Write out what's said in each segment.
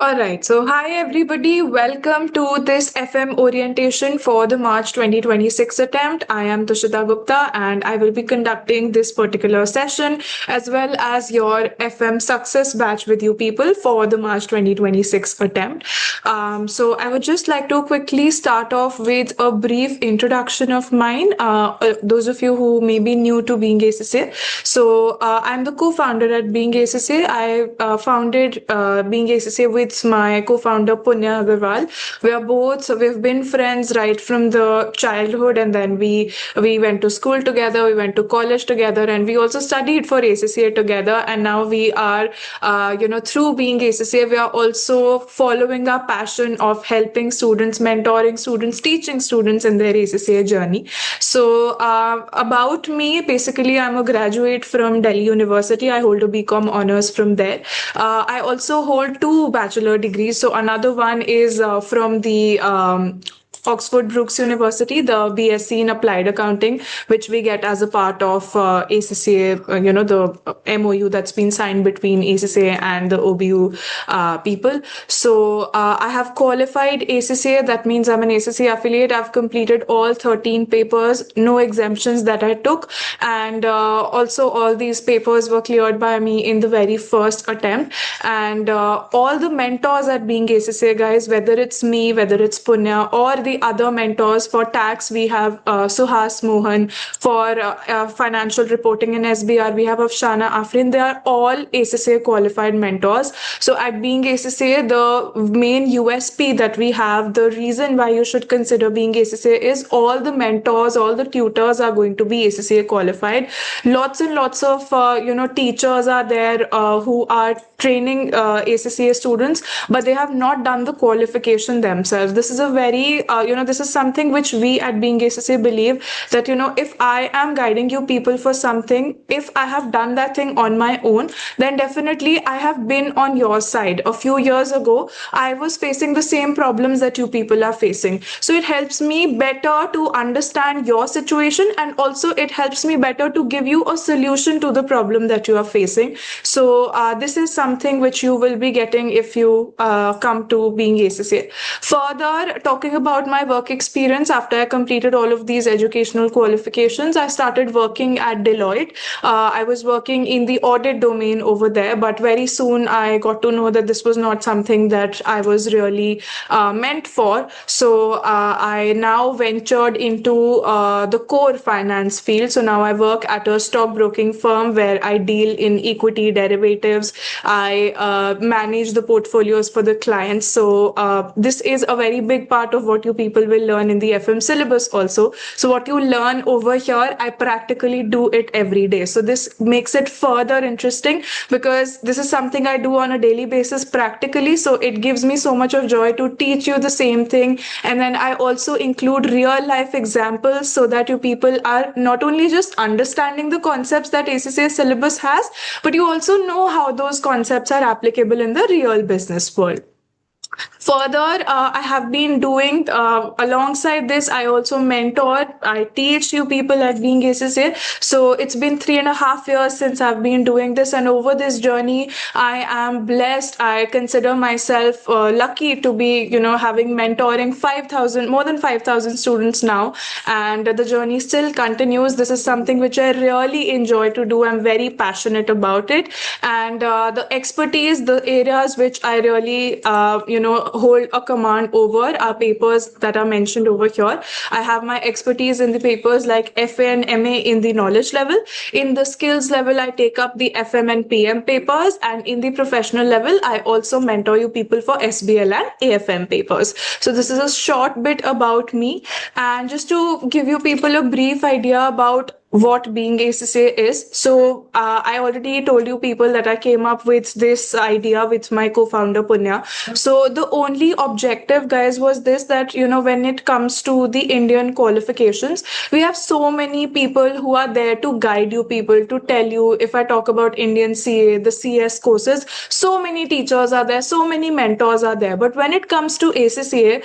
All right. So, hi everybody. Welcome to this FM orientation for the March 2026 attempt. I am Tushita Gupta and I will be conducting this particular session as well as your FM success batch with you people for the March 2026 attempt. I would just like to quickly start off with a brief introduction of mine. Those of you who may be new to Being ACCA. I'm the co-founder at Being ACCA. I founded Being ACCA with my co-founder Punya Agarwal. We've been friends right from the childhood, and then we went to school together, we went to college together, and we also studied for ACCA together. And now we are, through Being ACCA, we are also following our passion of helping students, mentoring students, teaching students in their ACCA journey. About me, basically, I'm a graduate from Delhi University. I hold a BCom honors from there. I also hold two bachelor degrees. So another one is from the Oxford Brookes University, the BSc in Applied Accounting, which we get as a part of ACCA, the MOU that's been signed between ACCA and the OBU people. I have qualified ACCA. That means I'm an ACCA affiliate. I've completed all 13 papers, no exemptions that I took. And also all these papers were cleared by me in the very first attempt. And all the mentors at Being ACCA, guys, whether it's me, whether it's Punya, or the other mentors for tax, we have Suhas Mohan. For financial reporting in SBR, we have Afshana Afrin. They are all ACCA qualified mentors. So at Being ACCA, the main USP that we have, the reason why you should consider Being ACCA is all the mentors, all the tutors are going to be ACCA qualified. Lots and lots of teachers are there who are training ACCA students, but they have not done the qualification themselves. This is a very this is something which we at Being ACCA believe that if I am guiding you people for something, if I have done that thing on my own, then definitely I have been on your side. A few years ago, I was facing the same problems that you people are facing. So it helps me better to understand your situation, and also it helps me better to give you a solution to the problem that you are facing. This is something which you will be getting if you come to Being ACCA. Further, talking about my work experience, after I completed all of these educational qualifications, I started working at Deloitte. I was working in the audit domain over there, but very soon I got to know that this was not something that I was really meant for. I now ventured into the core finance field. So now I work at a stockbroking firm where I deal in equity derivatives. I manage the portfolios for the clients. This is a very big part of what you people will learn in the FM syllabus also. So what you learn over here, I practically do it every day. So this makes it further interesting because this is something I do on a daily basis practically. So it gives me so much of joy to teach you the same thing. And then I also include real life examples so that you people are not only just understanding the concepts that ACCA syllabus has, but you also know how those concepts are applicable in the real business world. Further, I have been doing alongside this, I also mentor, I teach you people at Being ACCA. So it's been 3.5 years since I've been doing this, and over this journey, I am blessed. I consider myself lucky to be, having mentoring 5,000, more than 5,000 students now, and the journey still continues. This is something which I really enjoy to do. I'm very passionate about it, and the expertise, the areas which I really, hold a command over are papers that are mentioned over here. I have my expertise in the papers like FA and MA in the knowledge level. In the skills level, I take up the FM and PM papers, and in the professional level, I also mentor you people for SBL and AFM papers. So this is a short bit about me, and just to give you people a brief idea about what Being ACCA is. So I already told you people that I came up with this idea with my co-founder Punya. So the only objective, guys, was this, that when it comes to the Indian qualifications, we have so many people who are there to guide you people, to tell you. If I talk about Indian CA, the CS courses, so many teachers are there, so many mentors are there. But when it comes to ACCA,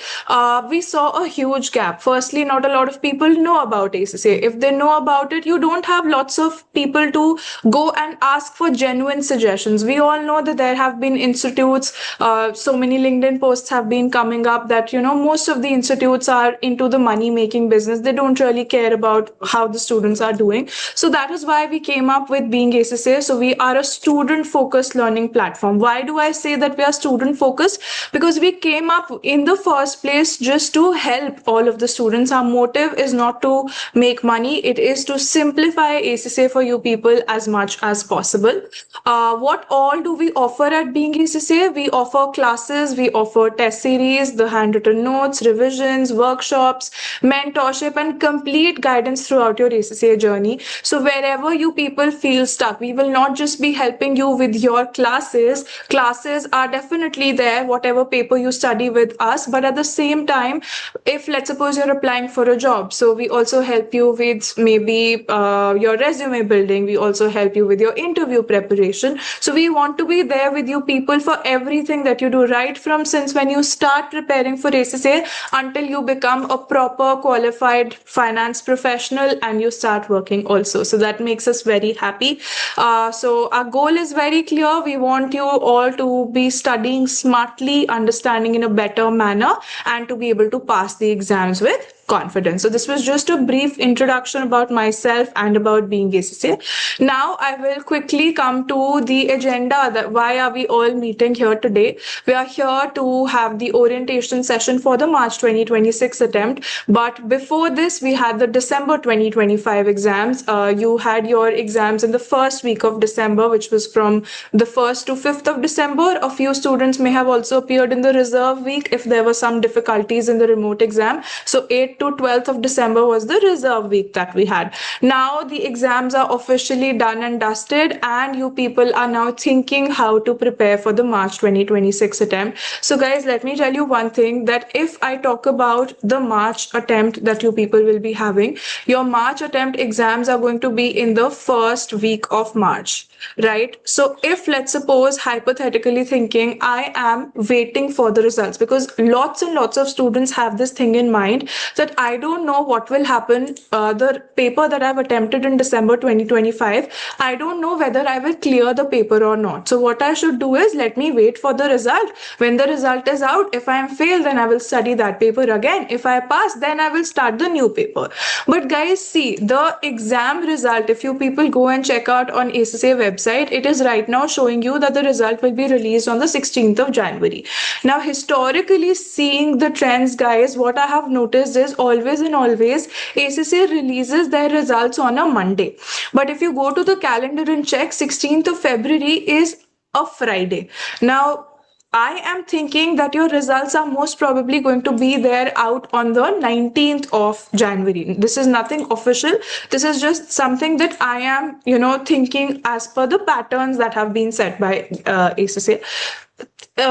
we saw a huge gap. Firstly, not a lot of people know about ACCA. If they know about it, it, you don't have lots of people to go and ask for genuine suggestions. We all know that there have been institutes, so many LinkedIn posts have been coming up that, most of the institutes are into the money making business. They don't really care about how the students are doing. So that is why we came up with Being ACCA. So we are a student focused learning platform. Why do I say that we are student focused? Because we came up in the first place just to help all of the students. Our motive is not to make money. It is to simplify ACCA for you people as much as possible. What all do we offer at Being ACCA? We offer classes, we offer test series, the handwritten notes, revisions, workshops, mentorship, and complete guidance throughout your ACCA journey. So wherever you people feel stuck, we will not just be helping you with your classes. Classes are definitely there, whatever paper you study with us. But at the same time, if let's suppose you're applying for a job, so we also help you with maybe your resume building. We also help you with your interview preparation. So we want to be there with you people for everything that you do, right from since when you start preparing for ACCA until you become a proper qualified finance professional and you start working also. So that makes us very happy. So our goal is very clear. We want you all to be studying smartly, understanding in a better manner, and to be able to pass the exams with confidence. So this was just a brief introduction about myself and about Being ACCA. Now I will quickly come to the agenda, that why are we all meeting here today. We are here to have the orientation session for the March 2026 attempt. But before this, we had the December 2025 exams. You had your exams in the first week of December, which was from the 1st to 5th of December. A few students may have also appeared in the reserve week if there were some difficulties in the remote exam. So 8th to 12th of December was the reserve week that we had. Now the exams are officially done and dusted, and you people are now thinking how to prepare for the March 2026 attempt. So guys, let me tell you one thing, that if I talk about the March attempt that you people will be having, your March attempt exams are going to be in the first week of March. Right? So if let's suppose hypothetically thinking, I am waiting for the results, because lots and lots of students have this thing in mind that I don't know what will happen. The paper that I've attempted in December 2025, I don't know whether I will clear the paper or not. So what I should do is let me wait for the result. When the result is out, if I am failed, then I will study that paper again. If I pass, then I will start the new paper. But guys, see, the exam result, if you people go and check out on ACCA website, it is right now showing you that the result will be released on the 16th of January. Now, historically seeing the trends, guys, what I have noticed is always and always ACCA releases their results on a Monday. But if you go to the calendar and check, 16th of February is a Friday. Now, I am thinking that your results are most probably going to be there out on the 19th of January. This is nothing official. This is just something that I am, thinking as per the patterns that have been set by ACCA.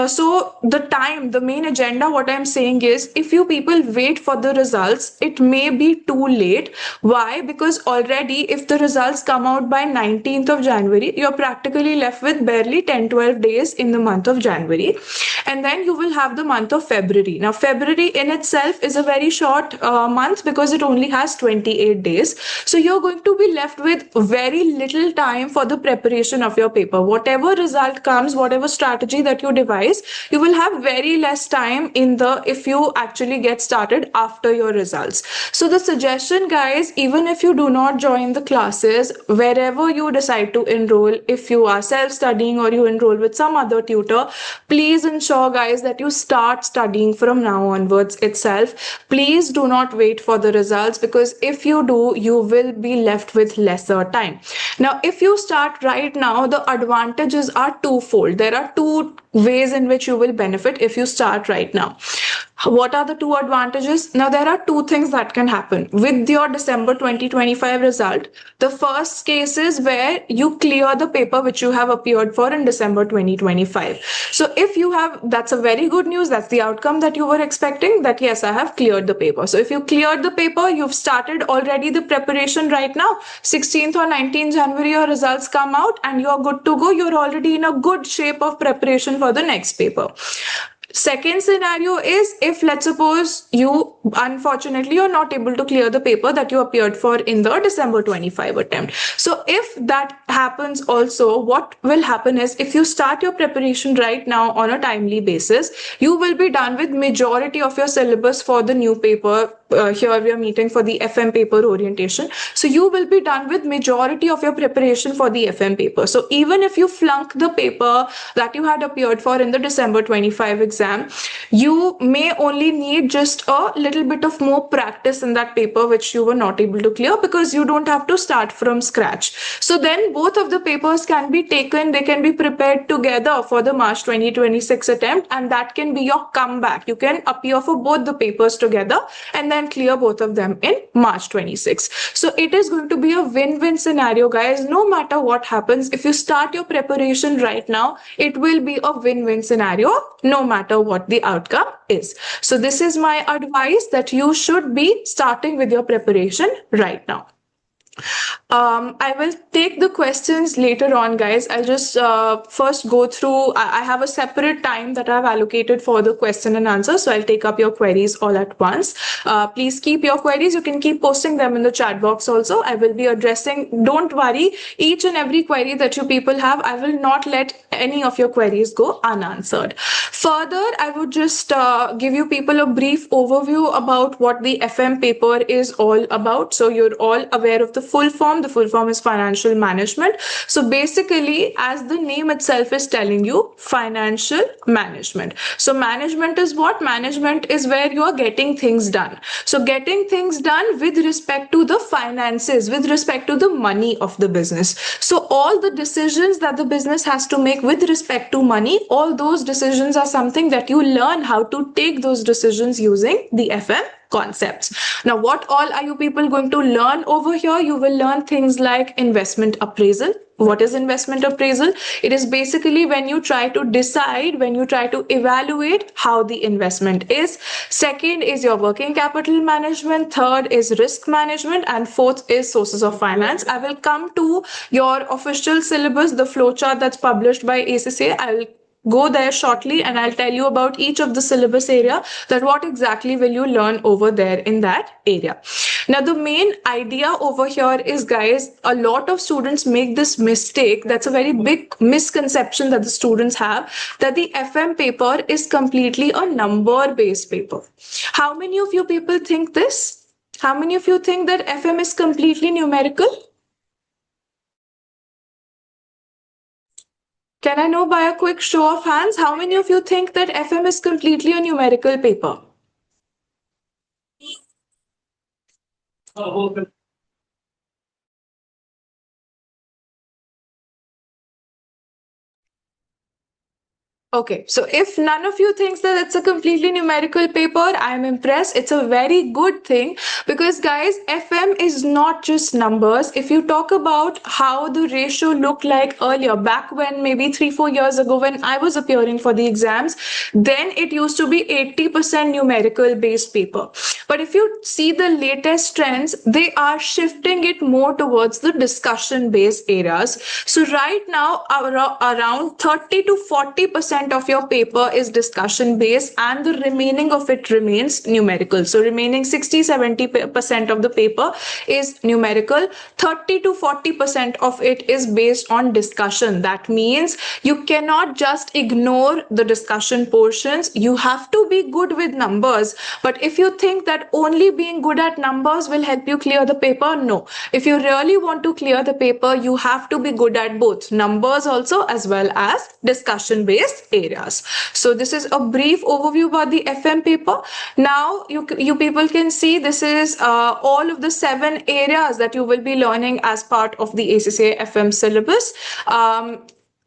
So the main agenda, what I'm saying is, if you people wait for the results, it may be too late. Why? Because already if the results come out by 19th of January, you're practically left with barely 10-12 days in the month of January. And then you will have the month of February. Now, February in itself is a very short month because it only has 28 days. So you're going to be left with very little time for the preparation of your paper. Whatever result comes, whatever strategy that you devise, you will have very less time if you actually get started after your results. So the suggestion, guys, even if you do not join the classes, wherever you decide to enroll, if you are self-studying or you enroll with some other tutor, please ensure, guys, that you start studying from now onwards itself. Please do not wait for the results, because if you do, you will be left with lesser time. Now, if you start right now, the advantages are twofold. There are two ways in which you will benefit if you start right now. What are the two advantages? Now, there are two things that can happen with your December 2025 result. The first case is where you clear the paper which you have appeared for in December 2025. So if you have, that's a very good news. That's the outcome that you were expecting, that yes, I have cleared the paper. So if you cleared the paper, you've started already the preparation right now. 16th or 19th January, your results come out and you're good to go. You're already in a good shape of preparation for the next paper. Second scenario is if, let's suppose, you unfortunately you're not able to clear the paper that you appeared for in the December 25 attempt. So if that happens also, what will happen is if you start your preparation right now on a timely basis, you will be done with majority of your syllabus for the new paper. Here we are meeting for the FM paper orientation. So you will be done with majority of your preparation for the FM paper. So even if you flunk the paper that you had appeared for in the December 25 exam, you may only need just a little bit of more practice in that paper which you were not able to clear, because you don't have to start from scratch. So then both of the papers can be taken, they can be prepared together for the March 2026 attempt, and that can be your comeback. You can appear for both the papers together and then clear both of them in March 26. So it is going to be a win-win scenario, guys. No matter what happens, if you start your preparation right now, it will be a win-win scenario no matter what the outcome is. So this is my advice, that you should be starting with your preparation right now. I will take the questions later on, guys. I'll just first go through. I have a separate time that I've allocated for the question and answer. So I'll take up your queries all at once. Please keep your queries. You can keep posting them in the chat box also. I will be addressing, don't worry, each and every query that you people have. I will not let any of your queries go unanswered. Further, I would just give you people a brief overview about what the FM paper is all about. So you're all aware of the full form. The full form is financial management. So basically, as the name itself is telling you, financial management. So management is what? Management is where you are getting things done. So getting things done with respect to the finances, with respect to the money of the business. So all the decisions that the business has to make with respect to money, all those decisions are something that you learn how to take those decisions using the FM concepts. Now, what all are you people going to learn over here? You will learn things like investment appraisal. What is investment appraisal? It is basically when you try to decide, when you try to evaluate how the investment is. Second is your working capital management. Third is risk management. And fourth is sources of finance. I will come to your official syllabus, the flowchart that's published by ACCA. I will go there shortly and I'll tell you about each of the syllabus area, that what exactly will you learn over there in that area. Now, the main idea over here is, guys, a lot of students make this mistake. That's a very big misconception that the students have, that the FM paper is completely a number-based paper. How many of you people think this? How many of you think that FM is completely numerical? Can I know by a quick show of hands, how many of you think that FM is completely a numerical paper? Okay, so if none of you thinks that it's a completely numerical paper, I'm impressed. It's a very good thing, because guys, FM is not just numbers. If you talk about how the ratio looked like earlier, back when maybe 3-4 years ago when I was appearing for the exams, then it used to be 80% numerical based paper. But if you see the latest trends, they are shifting it more towards the discussion based areas. So right now, around 30 to 40% of your paper is discussion based, and the remaining of it remains numerical. So remaining 60-70% of the paper is numerical. 30 to 40% of it is based on discussion. That means you cannot just ignore the discussion portions. You have to be good with numbers. But if you think that only being good at numbers will help you clear the paper, no. If you really want to clear the paper, you have to be good at both numbers also as well as discussion based areas. So this is a brief overview about the FM paper. Now you people can see this is all of the 7 areas that you will be learning as part of the ACCA FM syllabus.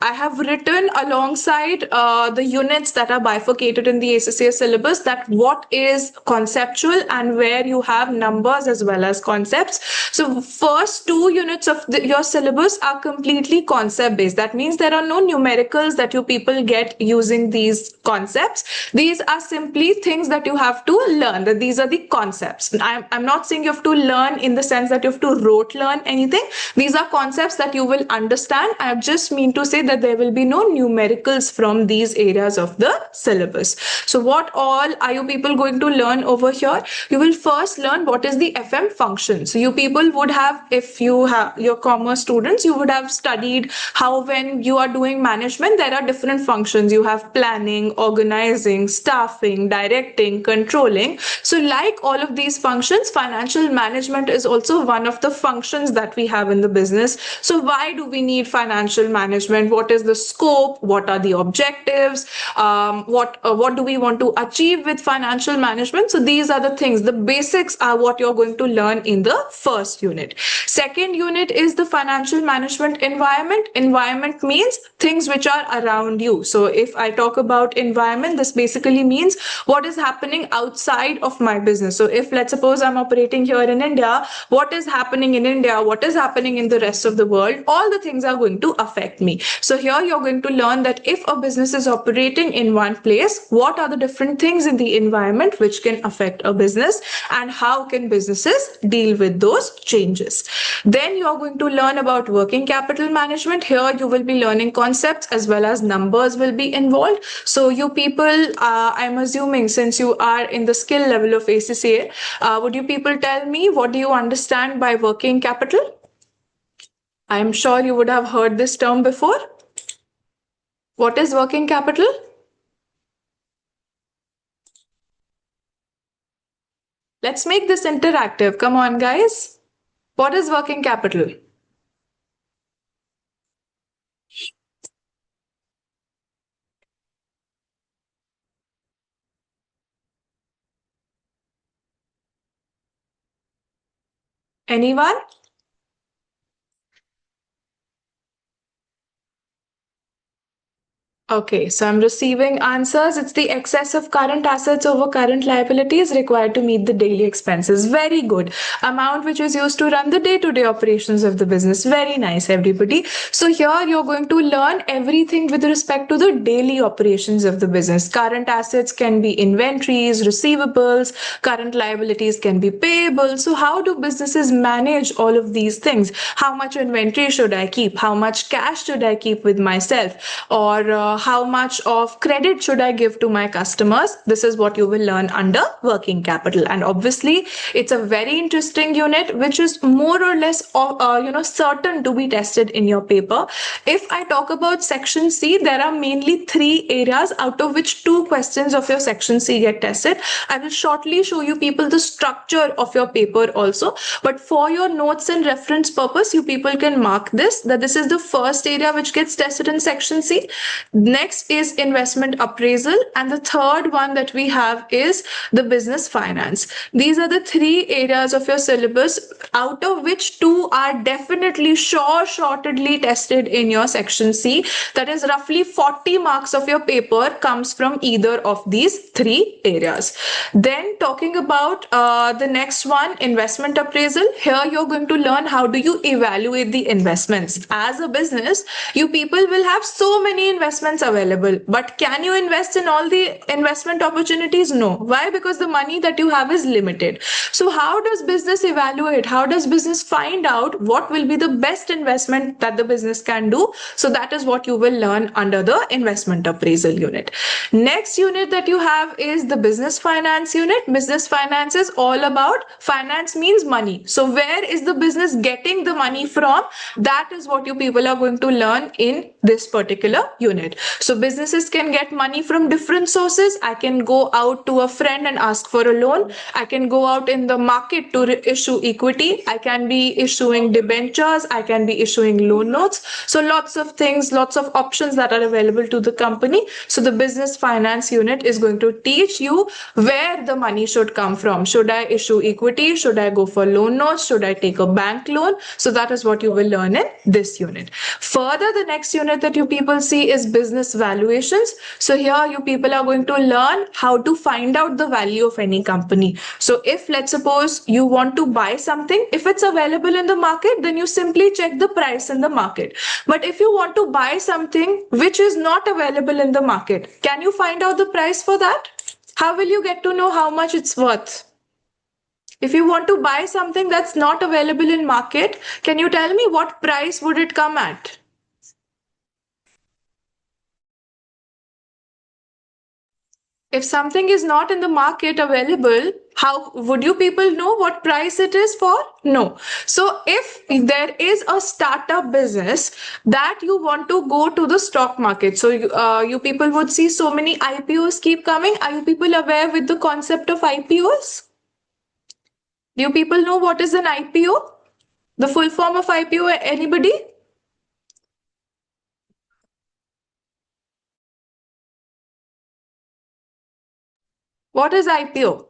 I have written alongside the units that are bifurcated in the ACCA syllabus that what is conceptual and where you have numbers as well as concepts. So first 2 units of your syllabus are completely concept based. That means there are no numericals that you people get using these concepts. These are simply things that you have to learn, that these are the concepts. I'm not saying you have to learn in the sense that you have to rote learn anything. These are concepts that you will understand. I just mean to say that that there will be no numericals from these areas of the syllabus. So what all are you people going to learn over here? You will first learn what is the FM function. So you people would have, if you have your commerce students, you would have studied how when you are doing management, there are different functions. You have planning, organizing, staffing, directing, controlling. So like all of these functions, financial management is also one of the functions that we have in the business. So why do we need financial management? What is the scope? What are the objectives? What do we want to achieve with financial management? So these are the things. The basics are what you're going to learn in the first unit. Second unit is the financial management environment. Environment means things which are around you. So if I talk about environment, this basically means what is happening outside of my business. So if let's suppose I'm operating here in India, what is happening in India, what is happening in the rest of the world, all the things are going to affect me. So here you're going to learn that if a business is operating in one place, what are the different things in the environment which can affect a business, and how can businesses deal with those changes. Then you are going to learn about working capital management. Here you will be learning concepts as well as numbers will be involved. So you people, I'm assuming since you are in the skill level of ACCA, would you people tell me what do you understand by working capital? I'm sure you would have heard this term before. What is working capital? Let's make this interactive. Come on, guys. What is working capital? Anyone? Okay, so I'm receiving answers. It's the excess of current assets over current liabilities required to meet the daily expenses. Very good. Amount which is used to run the day-to-day operations of the business. Very nice, everybody. So here you're going to learn everything with respect to the daily operations of the business. Current assets can be inventories, receivables, current liabilities can be payable. So how do businesses manage all of these things? How much inventory should I keep? How much cash should I keep with myself? Or how much of credit should I give to my customers? This is what you will learn under working capital. And obviously, it's a very interesting unit, which is more or less, certain to be tested in your paper. If I talk about section C, there are mainly 3 areas out of which 2 questions of your section C get tested. I will shortly show you people the structure of your paper also. But for your notes and reference purpose, you people can mark this, that this is the first area which gets tested in section C. Next is investment appraisal, and the third one that we have is the business finance. These are the 3 areas of your syllabus, out of which 2 are definitely shortly tested in your section C. That is roughly 40 marks of your paper comes from either of these 3 areas. Then talking about the next one, investment appraisal. Here you're going to learn how do you evaluate the investments. As a business, you people will have so many investments available, but can you invest in all the investment opportunities? No. Why? Because the money that you have is limited. So how does business evaluate? How does business find out what will be the best investment that the business can do? So that is what you will learn under the investment appraisal unit. Next unit that you have is the business finance unit. Business finance is all about, finance means money. So where is the business getting the money from? That is what you people are going to learn in this particular unit. So businesses can get money from different sources. I can go out to a friend and ask for a loan. I can go out in the market to issue equity. I can be issuing debentures. I can be issuing loan notes. So lots of things, lots of options that are available to the company. So the business finance unit is going to teach you where the money should come from. Should I issue equity? Should I go for loan notes? Should I take a bank loan? So that is what you will learn in this unit. Further, the next unit that you people see is business valuations. So here you people are going to learn how to find out the value of any company. So if let's suppose you want to buy something, if it's available in the market, then you simply check the price in the market. But if you want to buy something which is not available in the market, can you find out the price for that? How will you get to know how much it's worth? If you want to buy something that's not available in market, can you tell me what price would it come at? If something is not in the market available, how would you people know what price it is for? No. So if there is a startup business that you want to go to the stock market, so you people would see so many IPOs keep coming. Are you people aware with the concept of IPOs? Do you people know what is an IPO? The full form of IPO, anybody? What is IPO?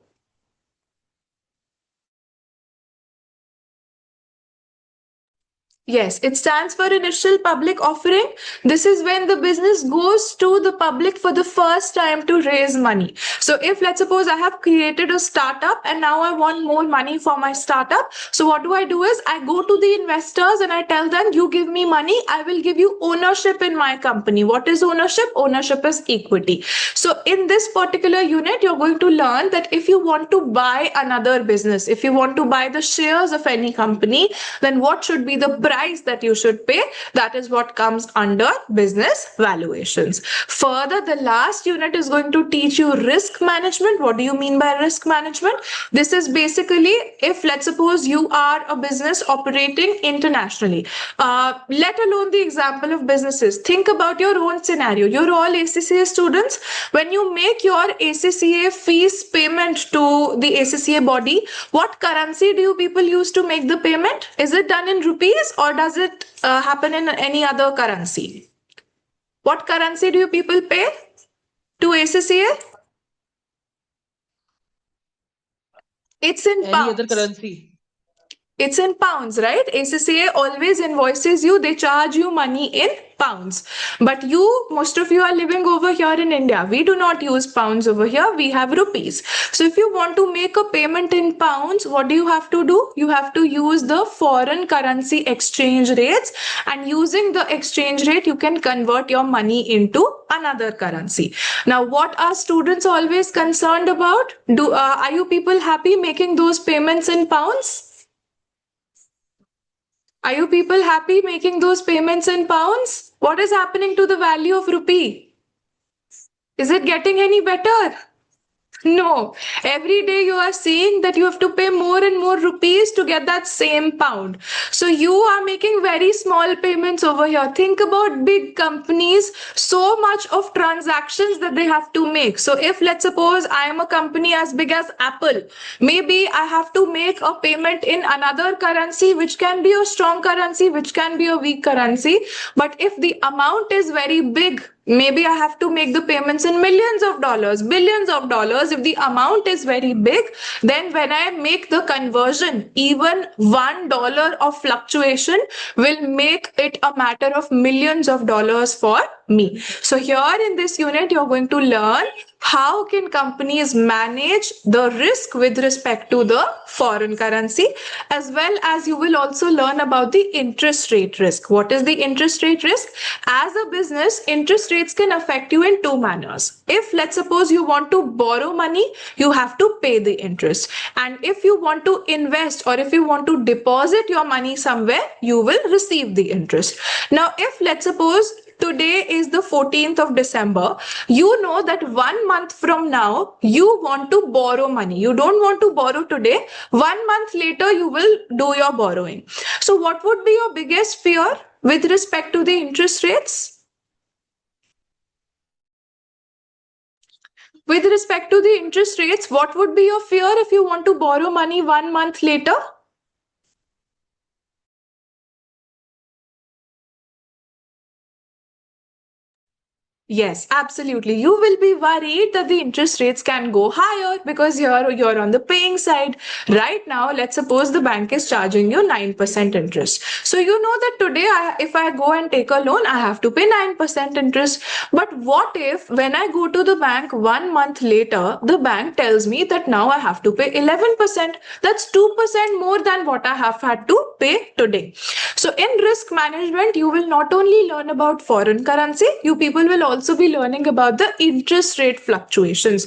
Yes, it stands for initial public offering. This is when the business goes to the public for the first time to raise money. So if let's suppose I have created a startup and now I want more money for my startup. So what do is I go to the investors and I tell them, you give me money, I will give you ownership in my company. What is ownership? Ownership is equity. So in this particular unit, you're going to learn that if you want to buy another business, if you want to buy the shares of any company, then what should be the price that you should pay? That is what comes under business valuations. Further, the last unit is going to teach you risk management. What do you mean by risk management? This is basically if let's suppose you are a business operating internationally, let alone the example of businesses. Think about your own scenario. You're all ACCA students. When you make your ACCA fees payment to the ACCA body, what currency do you people use to make the payment? Is it done in rupees or does it happen in any other currency? What currency do you people pay to ACCA? It's in Any other pounds. currency? It's in pounds, right? ACCA always invoices you, they charge you money in pounds. But most of you are living over here in India. We do not use pounds over here, we have rupees. So if you want to make a payment in pounds, what do you have to do? You have to use the foreign currency exchange rates, and using the exchange rate, you can convert your money into another currency. Now, what are students always concerned about? Are you people happy making those payments in pounds? Are you people happy making those payments in pounds? What is happening to the value of rupee? Is it getting any better? No, every day you are seeing that you have to pay more and more rupees to get that same pound. So you are making very small payments over here. Think about big companies, so much of transactions that they have to make. So if let's suppose I am a company as big as Apple, maybe I have to make a payment in another currency, which can be a strong currency, which can be a weak currency. But if the amount is very big, maybe I have to make the payments in millions of dollars, billions of dollars. If the amount is very big, then when I make the conversion, even $1 of fluctuation will make it a matter of millions of dollars for me. So here in this unit, you're going to learn how can companies manage the risk with respect to the foreign currency, as well as you will also learn about the interest rate risk. What is the interest rate risk? As a business, interest rates can affect you in two manners. If let's suppose you want to borrow money, you have to pay the interest. And if you want to invest or if you want to deposit your money somewhere, you will receive the interest. Now, if let's suppose today is the 14th of December, you know that 1 month from now, you want to borrow money. You don't want to borrow today. 1 month later, you will do your borrowing. So what would be your biggest fear with respect to the interest rates? With respect to the interest rates, what would be your fear if you want to borrow money 1 month later? Yes, absolutely. You will be worried that the interest rates can go higher because you're on the paying side. Right now, let's suppose the bank is charging you 9% interest. So you know that today, if I go and take a loan, I have to pay 9% interest. But what if when I go to the bank 1 month later, the bank tells me that now I have to pay 11%? That's 2% more than what I have had to pay today. So in risk management, you will not only learn about foreign currency, you people will also be learning about the interest rate fluctuations.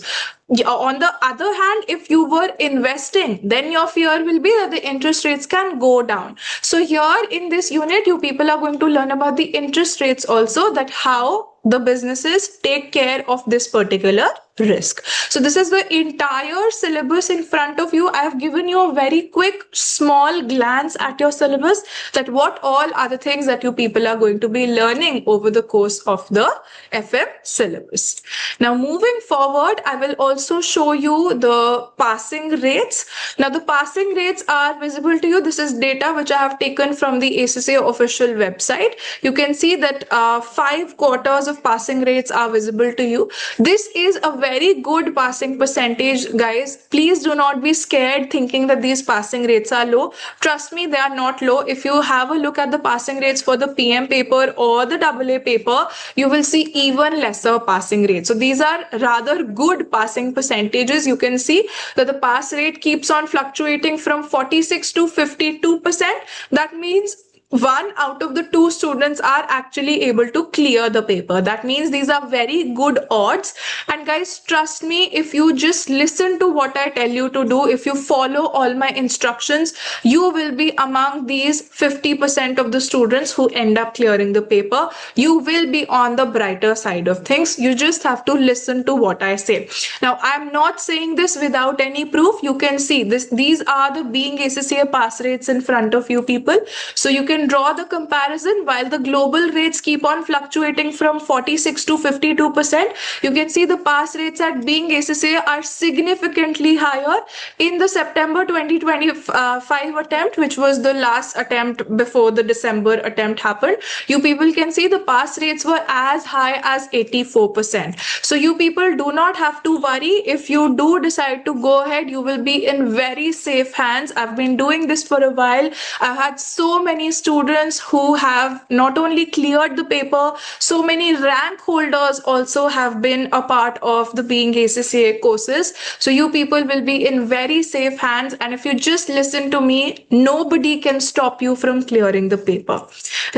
On the other hand, if you were investing, then your fear will be that the interest rates can go down. So here in this unit, you people are going to learn about the interest rates also, that how the businesses take care of this particular risk. So this is the entire syllabus in front of you. I have given you a very quick, small glance at your syllabus, that what all are the things that you people are going to be learning over the course of the FM syllabus. Now, moving forward, I will also show you the passing rates. Now, the passing rates are visible to you. This is data which I have taken from the ACCA official website. You can see that 5 quarters of passing rates are visible to you. This is a very good passing percentage, guys. Please do not be scared thinking that these passing rates are low. Trust me, they are not low. If you have a look at the passing rates for the PM paper or the AA paper, you will see even lesser passing rates. So these are rather good passing percentages. You can see that the pass rate keeps on fluctuating from 46 to 52%. That means 1 out of the 2 students are actually able to clear the paper. That means these are very good odds. And guys, trust me, if you just listen to what I tell you to do, if you follow all my instructions, you will be among these 50% of the students who end up clearing the paper. You will be on the brighter side of things. You just have to listen to what I say. Now, I'm not saying this without any proof. You can see this. These are the Being ACCA pass rates in front of you people. So you can draw the comparison. While the global rates keep on fluctuating from 46 to 52%, you can see the pass rates at Being ACCA are significantly higher. In the September 2025 attempt, which was the last attempt before the December attempt happened, you people can see the pass rates were as high as 84%. So you people do not have to worry. If you do decide to go ahead, you will be in very safe hands. I've been doing this for a while. I've had so many students who have not only cleared the paper, so many rank holders also have been a part of the Being ACCA courses. So you people will be in very safe hands. And if you just listen to me, nobody can stop you from clearing the paper,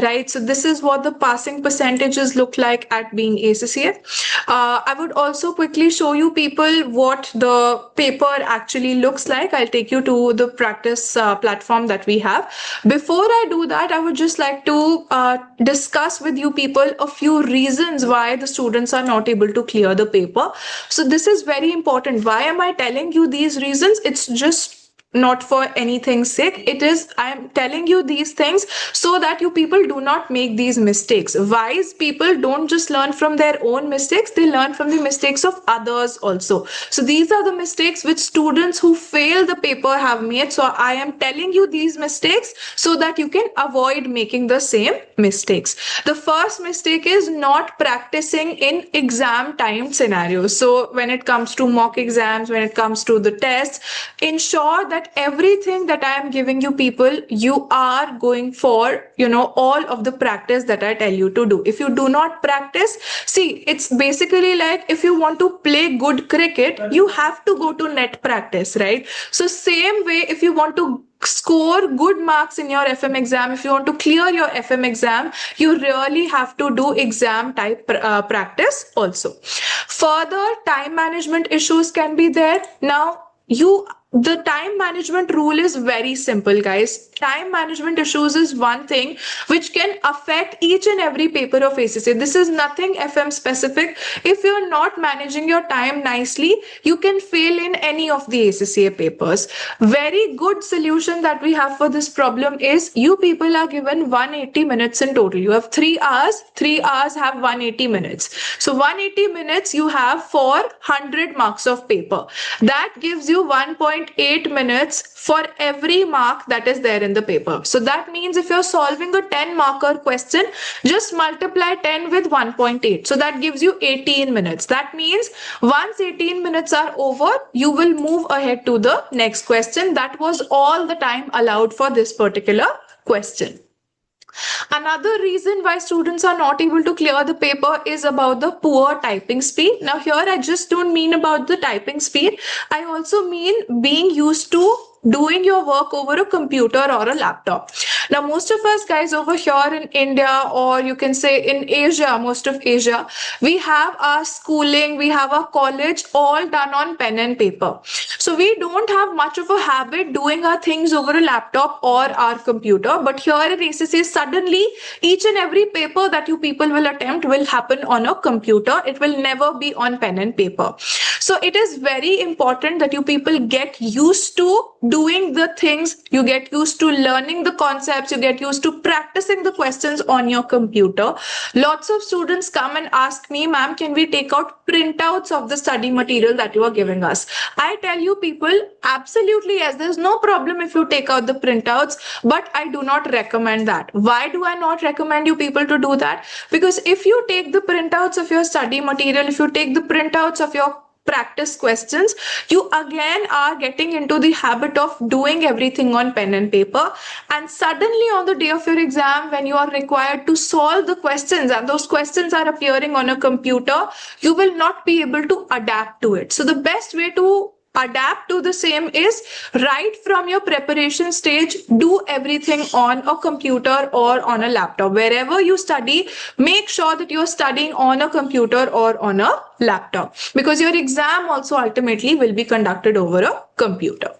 right? So this is what the passing percentages look like at Being ACCA. I would also quickly show you people what the paper actually looks like. I'll take you to the practice platform that we have. Before I do that, I would just like to discuss with you people a few reasons why the students are not able to clear the paper. So this is very important. Why am I telling you these reasons? It's just not for anything's sake. It is, I am telling you these things so that you people do not make these mistakes. Wise people don't just learn from their own mistakes, they learn from the mistakes of others also. So these are the mistakes which students who fail the paper have made. So I am telling you these mistakes so that you can avoid making the same mistakes. The first mistake is not practicing in exam time scenarios. So when it comes to mock exams, when it comes to the tests, ensure that everything that I am giving you people, you are going for, all of the practice that I tell you to do. If you do not practice, see, it's basically like if you want to play good cricket, you have to go to net practice, right? So same way, if you want to score good marks in your FM exam, if you want to clear your FM exam, you really have to do exam type practice also. Further, time management issues can be there. Now, the time management rule is very simple, guys. Time management issues is one thing which can affect each and every paper of ACCA. This is nothing FM specific. If you're not managing your time nicely, you can fail in any of the ACCA papers. Very good solution that we have for this problem is you people are given 180 minutes in total. You have 3 hours. 3 hours have 180 minutes. So 180 minutes you have for 100 marks of paper. That gives you 1.8 minutes for every mark that is there in the paper. So that means if you're solving a 10 marker question, just multiply 10 with 1.8. So that gives you 18 minutes. That means once 18 minutes are over, you will move ahead to the next question. That was all the time allowed for this particular question. Another reason why students are not able to clear the paper is about the poor typing speed. Now here I just don't mean about the typing speed. I also mean being used to doing your work over a computer or a laptop. Now, most of us guys over here in India, or you can say in Asia, most of Asia, we have our schooling, we have our college all done on pen and paper. So we don't have much of a habit doing our things over a laptop or our computer. But here at ACC, suddenly each and every paper that you people will attempt will happen on a computer. It will never be on pen and paper. So it is very important that you people get used to doing the things, you get used to learning the concepts, you get used to practicing the questions on your computer. Lots of students come and ask me, ma'am, can we take out printouts of the study material that you are giving us? I tell you people, absolutely yes, there's no problem if you take out the printouts, but I do not recommend that. Why do I not recommend you people to do that? Because if you take the printouts of your study material, if you take the printouts of your practice questions, you again are getting into the habit of doing everything on pen and paper. And suddenly on the day of your exam, when you are required to solve the questions and those questions are appearing on a computer, you will not be able to adapt to it. So the best way to adapt to the same is right from your preparation stage, do everything on a computer or on a laptop. Wherever you study, make sure that you're studying on a computer or on a laptop, because your exam also ultimately will be conducted over a computer.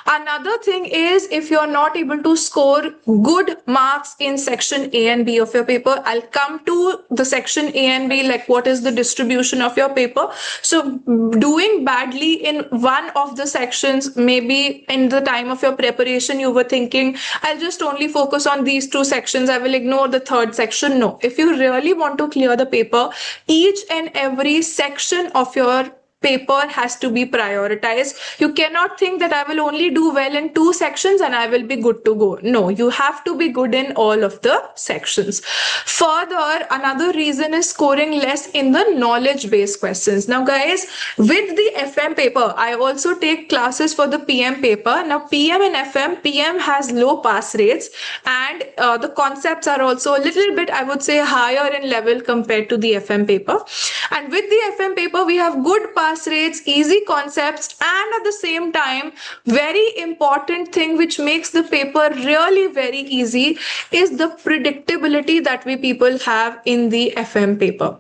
Another thing is, if you're not able to score good marks in section A and B of your paper, I'll come to the section A and B, like what is the distribution of your paper. So doing badly in one of the sections, maybe in the time of your preparation, you were thinking, I'll just only focus on these two sections, I will ignore the third section. No, if you really want to clear the paper, each and every section of your paper has to be prioritized. You cannot think that I will only do well in two sections and I will be good to go. No, you have to be good in all of the sections. Further, another reason is scoring less in the knowledge-based questions. Now, guys, with the FM paper, I also take classes for the PM paper. Now, PM and FM, PM has low pass rates, and the concepts are also a little bit, I would say, higher in level compared to the FM paper. And with the FM paper, we have good pass rates, easy concepts, and at the same time, very important thing which makes the paper really very easy is the predictability that we people have in the FM paper.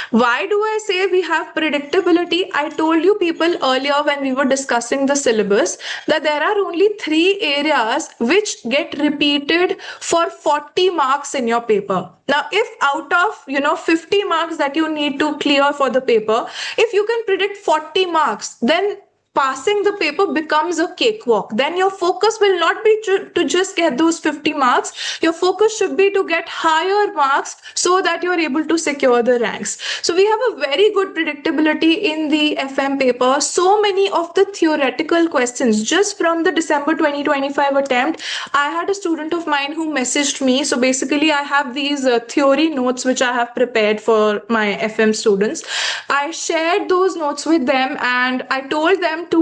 Why do I say we have predictability? I told you people earlier when we were discussing the syllabus that there are only 3 areas which get repeated for 40 marks in your paper. Now, if out of 50 marks that you need to clear for the paper, if you can predict 40 marks, then passing the paper becomes a cakewalk. Then your focus will not be to just get those 50 marks. Your focus should be to get higher marks so that you're able to secure the ranks. So we have a very good predictability in the FM paper. So many of the theoretical questions, just from the December 2025 attempt, I had a student of mine who messaged me. So basically I have these theory notes which I have prepared for my FM students. I shared those notes with them and I told them to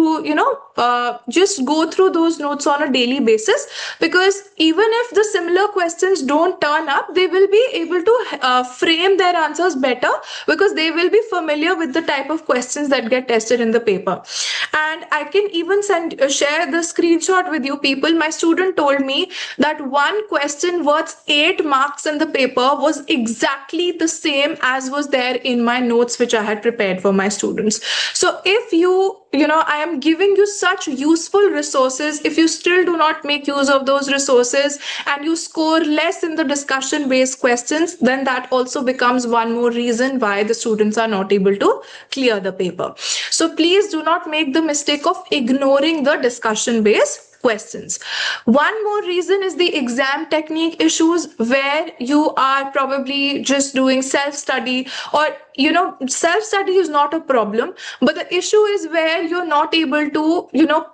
just go through those notes on a daily basis, because even if the similar questions don't turn up, they will be able to frame their answers better, because they will be familiar with the type of questions that get tested in the paper. And I can even share the screenshot with you people. My student told me that one question worth 8 marks in the paper was exactly the same as was there in my notes which I had prepared for my students. So if I am giving you such useful resources, if you still do not make use of those resources and you score less in the discussion based questions, then that also becomes one more reason why the students are not able to clear the paper. So please do not make the mistake of ignoring the discussion based questions. One more reason is the exam technique issues, where you are probably just doing self-study, or self-study is not a problem, but the issue is where you're not able to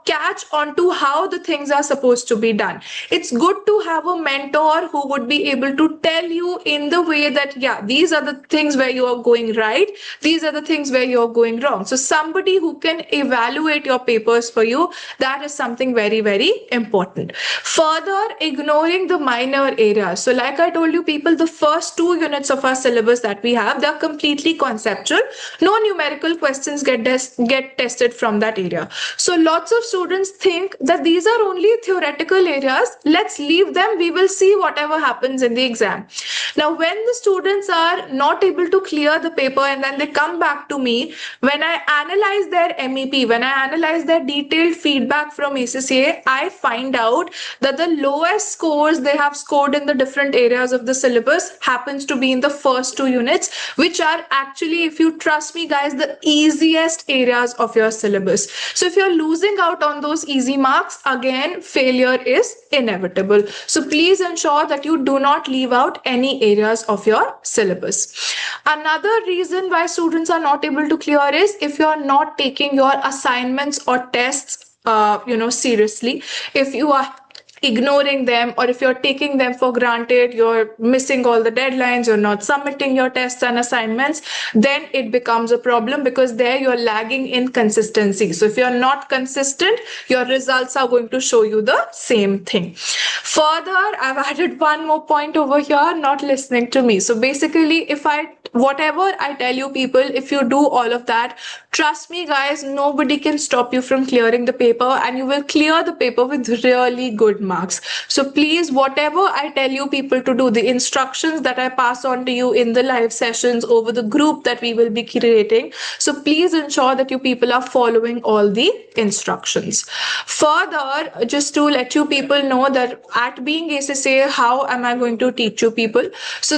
catch on to how the things are supposed to be done. It's good to have a mentor who would be able to tell you in the way that, yeah, these are the things where you are going right, these are the things where you're going wrong. So somebody who can evaluate your papers for you, that is something very, very important. Further, ignoring the minor areas. So like I told you people, the first 2 units of our syllabus that we have, they're completely only conceptual. No numerical questions get tested from that area. So lots of students think that these are only theoretical areas. Let's leave them. We will see whatever happens in the exam. Now, when the students are not able to clear the paper and then they come back to me, when I analyze their MEP, when I analyze their detailed feedback from ACCA, I find out that the lowest scores they have scored in the different areas of the syllabus happens to be in the first two units, which are actually, if you trust me guys, the easiest areas of your syllabus. So if you're losing out on those easy marks, again, failure is inevitable. So please ensure that you do not leave out any areas of your syllabus. Another reason why students are not able to clear is if you're not taking your assignments or tests seriously. If you are ignoring them, or if you're taking them for granted, you're missing all the deadlines, you're not submitting your tests and assignments, then it becomes a problem, because there you're lagging in consistency. So if you're not consistent, your results are going to show you the same thing. Further, I've added one more point over here: not listening to me. So basically, whatever I tell you people, if you do all of that, trust me guys, nobody can stop you from clearing the paper, and you will clear the paper with really good marks. So please, whatever I tell you people to do, the instructions that I pass on to you in the live sessions over the group that we will be creating, so please ensure that you people are following all the instructions. Further, just to let you people know that at Being ACCA, how am I going to teach you people? So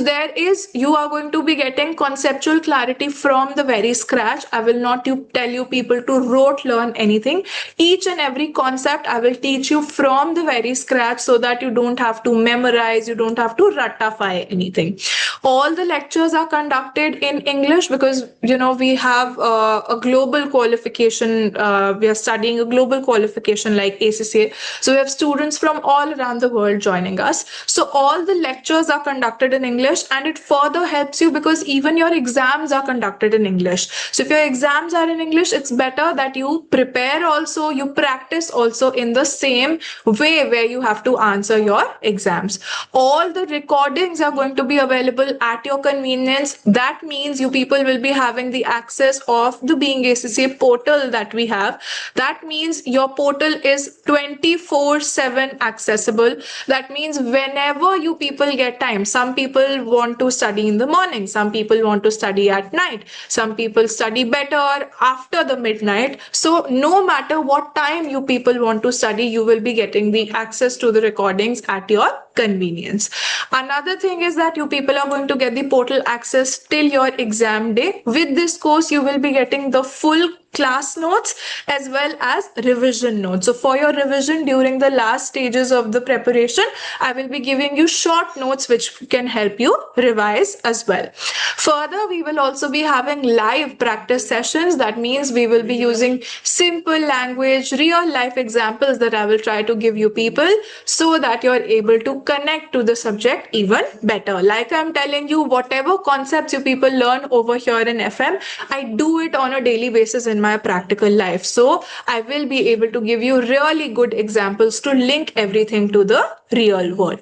you are going to be getting conceptual clarity from the very scratch. I will not tell you people to rote learn anything. Each and every concept I will teach you from the very scratch, so that you don't have to memorize, you don't have to ratify anything. All the lectures are conducted in English, because we have a global qualification. We are studying a global qualification like ACCA. So we have students from all around the world joining us. So all the lectures are conducted in English, and it further helps you because even your exams are conducted in English. So if your exams are in English, it's better that you prepare also, you practice also in the same way where you have to answer your exams. All the recordings are going to be available at your convenience. That means you people will be having the access of the Being ACCA portal that we have. That means your portal is 24/7 accessible. That means whenever you people get time, some people want to study in the morning, some people want to study at night, some people study better after the midnight. So no matter what time you people want to study, you will be getting the access to the recordings at your convenience. Another thing is that you people are going to get the portal access till your exam day. With this course, you will be getting the full class notes as well as revision notes. So for your revision during the last stages of the preparation, I will be giving you short notes which can help you revise as well. Further, we will also be having live practice sessions. That means we will be using simple language, real life examples that I will try to give you people, so that you're able to connect to the subject even better. Like I'm telling you, whatever concepts you people learn over here in FM, I do it on a daily basis in my practical life. So I will be able to give you really good examples to link everything to the real world.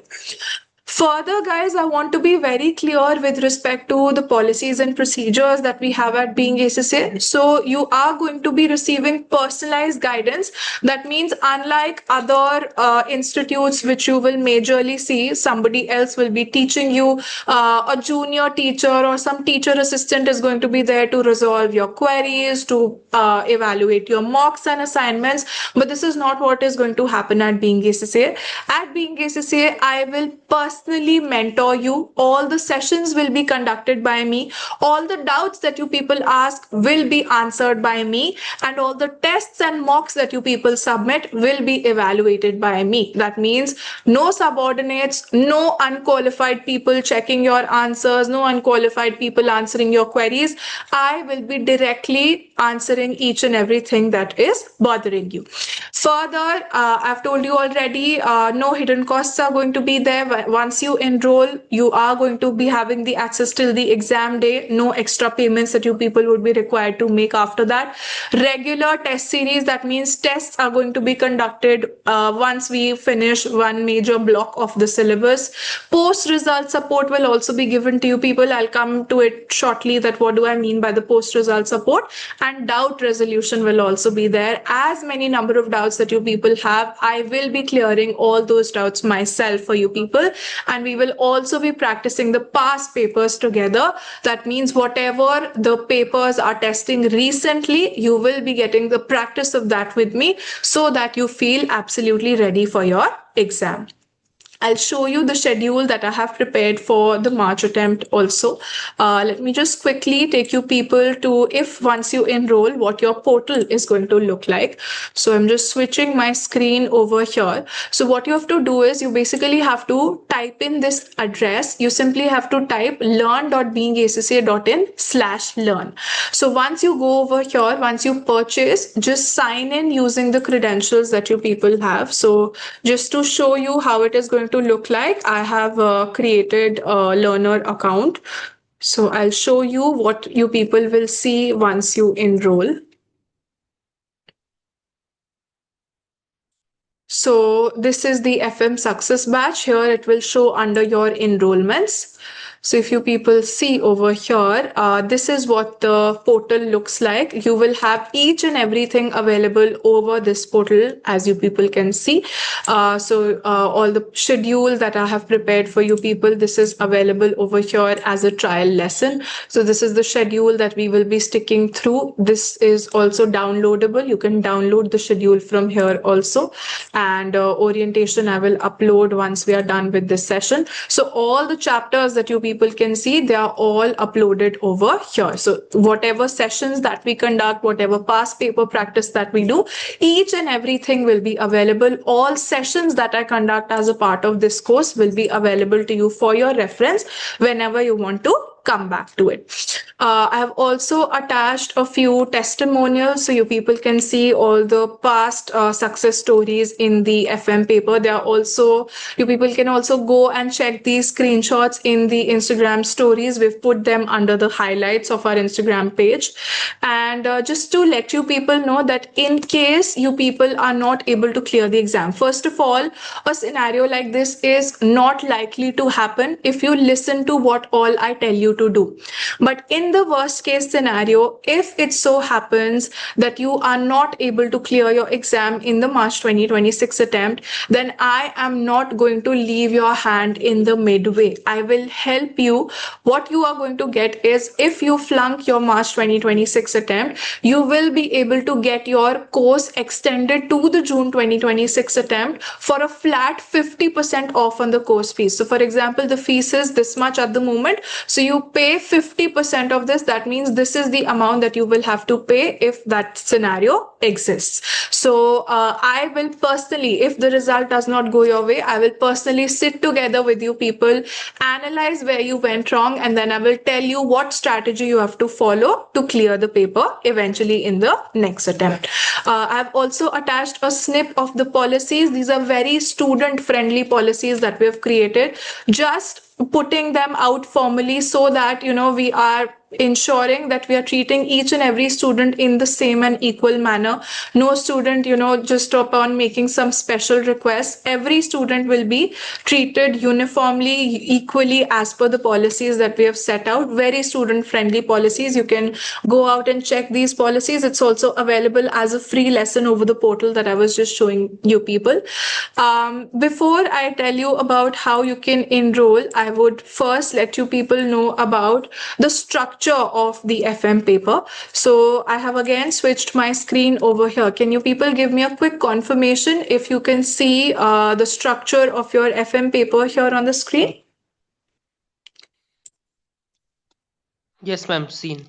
Further, guys, I want to be very clear with respect to the policies and procedures that we have at Being ACCA. So you are going to be receiving personalized guidance. That means unlike other institutes which you will majorly see, somebody else will be teaching you, a junior teacher or some teacher assistant is going to be there to resolve your queries, to evaluate your mocks and assignments. But this is not what is going to happen at Being ACCA. At Being ACCA, I will personally mentor you. All the sessions will be conducted by me. All the doubts that you people ask will be answered by me. And all the tests and mocks that you people submit will be evaluated by me. That means no subordinates, no unqualified people checking your answers, no unqualified people answering your queries. I will be directly answering each and everything that is bothering you. Further, I've told you already, no hidden costs are going to be there. once you enroll, you are going to be having the access till the exam day. No extra payments that you people would be required to make after that. Regular test series, that means tests are going to be conducted once we finish one major block of the syllabus. Post result support will also be given to you people. I'll come to it shortly, that what do I mean by the post result support. And doubt resolution will also be there. As many number of doubts that you people have, I will be clearing all those doubts myself for you people. And we will also be practicing the past papers together. That means whatever the papers are testing recently, you will be getting the practice of that with me, so that you feel absolutely ready for your exam. I'll show you the schedule that I have prepared for the March attempt also. Let me just quickly take you people to, if once you enroll, what your portal is going to look like. So I'm just switching my screen over here. So what you have to do is you basically have to type in this address. You simply have to type learn.beingacca.in/learn. So once you go over here, once you purchase, just sign in using the credentials that you people have. So just to show you how it is going to look like, I have created a learner account. So I'll show you what you people will see once you enroll. So this is the FM Success Batch. Here it will show under your enrollments. So if you people see over here, this is what the portal looks like. You will have each and everything available over this portal, as you people can see. All the schedule that I have prepared for you people, this is available over here as a trial lesson. So this is the schedule that we will be sticking through. This is also downloadable. You can download the schedule from here also. And orientation I will upload once we are done with this session. So all the chapters that you people can see, they are all uploaded over here. So whatever sessions that we conduct, whatever past paper practice that we do, each and everything will be available. All sessions that I conduct as a part of this course will be available to you for your reference whenever you want to come back to it. I have also attached a few testimonials so you people can see all the past success stories in the FM paper. There are also, you people can also go and check these screenshots in the Instagram stories. We've put them under the highlights of our Instagram page. And just to let you people know that in case you people are not able to clear the exam, first of all, a scenario like this is not likely to happen if you listen to what all I tell you to do. But in the worst case scenario, if it so happens that you are not able to clear your exam in the March 2026 attempt, then I am not going to leave your hand in the midway. I will help you. What you are going to get is, if you flunk your March 2026 attempt, you will be able to get your course extended to the June 2026 attempt for a flat 50% off on the course fees. So for example, the fees is this much at the moment. So you pay 50% of this. That means this is the amount that you will have to pay if that scenario exists. So I will personally, if the result does not go your way, I will personally sit together with you people, analyze where you went wrong, and then I will tell you what strategy you have to follow to clear the paper eventually in the next attempt. I've also attached a snip of the policies. These are very student friendly policies that we have created, just putting them out formally so that we are ensuring that we are treating each and every student in the same and equal manner. No student just upon making some special requests. Every student will be treated uniformly, equally, as per the policies that we have set out. Very student friendly policies. You can go out and check these policies. It's also available as a free lesson over the portal that I was just showing you people. Before I tell you about how you can enroll, I would first let you people know about the structure of the FM paper. So I have again switched my screen over here. Can you people give me a quick confirmation if you can see the structure of your FM paper here on the screen? Yes, ma'am, seen.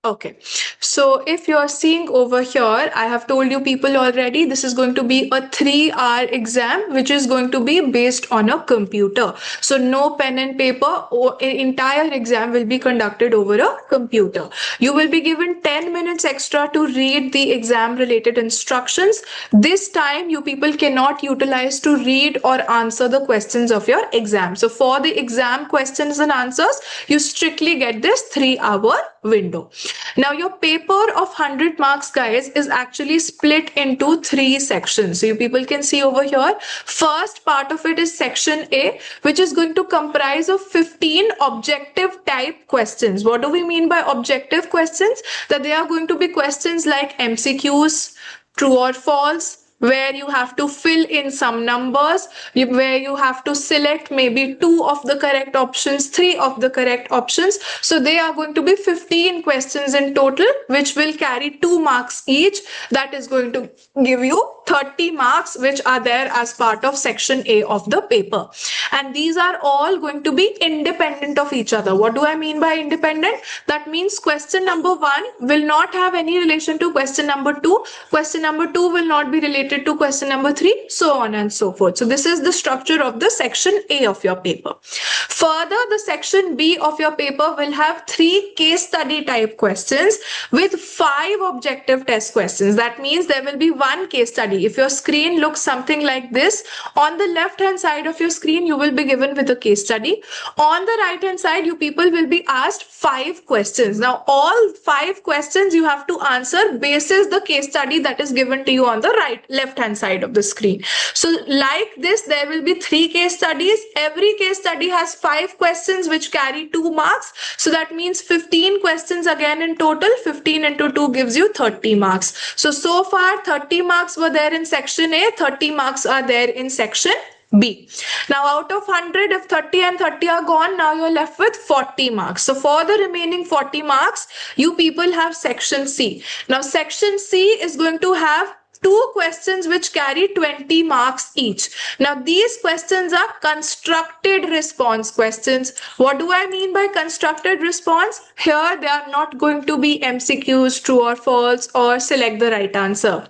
Okay, so if you're seeing over here, I have told you people already, this is going to be a 3-hour exam, which is going to be based on a computer. So no pen and paper, or entire exam will be conducted over a computer. You will be given 10 minutes extra to read the exam related instructions. This time you people cannot utilize to read or answer the questions of your exam. So for the exam questions and answers, you strictly get this 3-hour window. Now your paper of 100 marks, guys, is actually split into 3 sections. So you people can see over here, first part of it is section A, which is going to comprise of 15 objective type questions. What do we mean by objective questions? That they are going to be questions like MCQs, true or false, where you have to fill in some numbers, where you have to select maybe 2 of the correct options, 3 of the correct options. So they are going to be 15 questions in total, which will carry 2 marks each. That is going to give you 30 marks, which are there as part of section A of the paper. And these are all going to be independent of each other. What do I mean by independent? That means question number 1 will not have any relation to question number 2. Question number 2 will not be related to question number 3, so on and so forth. So this is the structure of the section A of your paper. Further, the section B of your paper will have 3 case study type questions with 5 objective test questions. That means there will be 1 case study. If your screen looks something like this, on the left hand side of your screen, you will be given with a case study. On the right hand side, you people will be asked 5 questions. Now, all 5 questions you have to answer basis the case study that is given to you on the left hand side of the screen. So like this, there will be 3 case studies. Every case study has 5 questions which carry 2 marks. So that means 15 questions again in total. 15 into 2 gives you 30 marks. So far 30 marks were there in section A, 30 marks are there in section B. Now out of 100, if 30 and 30 are gone, now you're left with 40 marks. So for the remaining 40 marks, you people have section C. Now section C is going to have 2 questions which carry 20 marks each. Now these questions are constructed response questions. What do I mean by constructed response? Here they are not going to be MCQs, true or false, or select the right answer.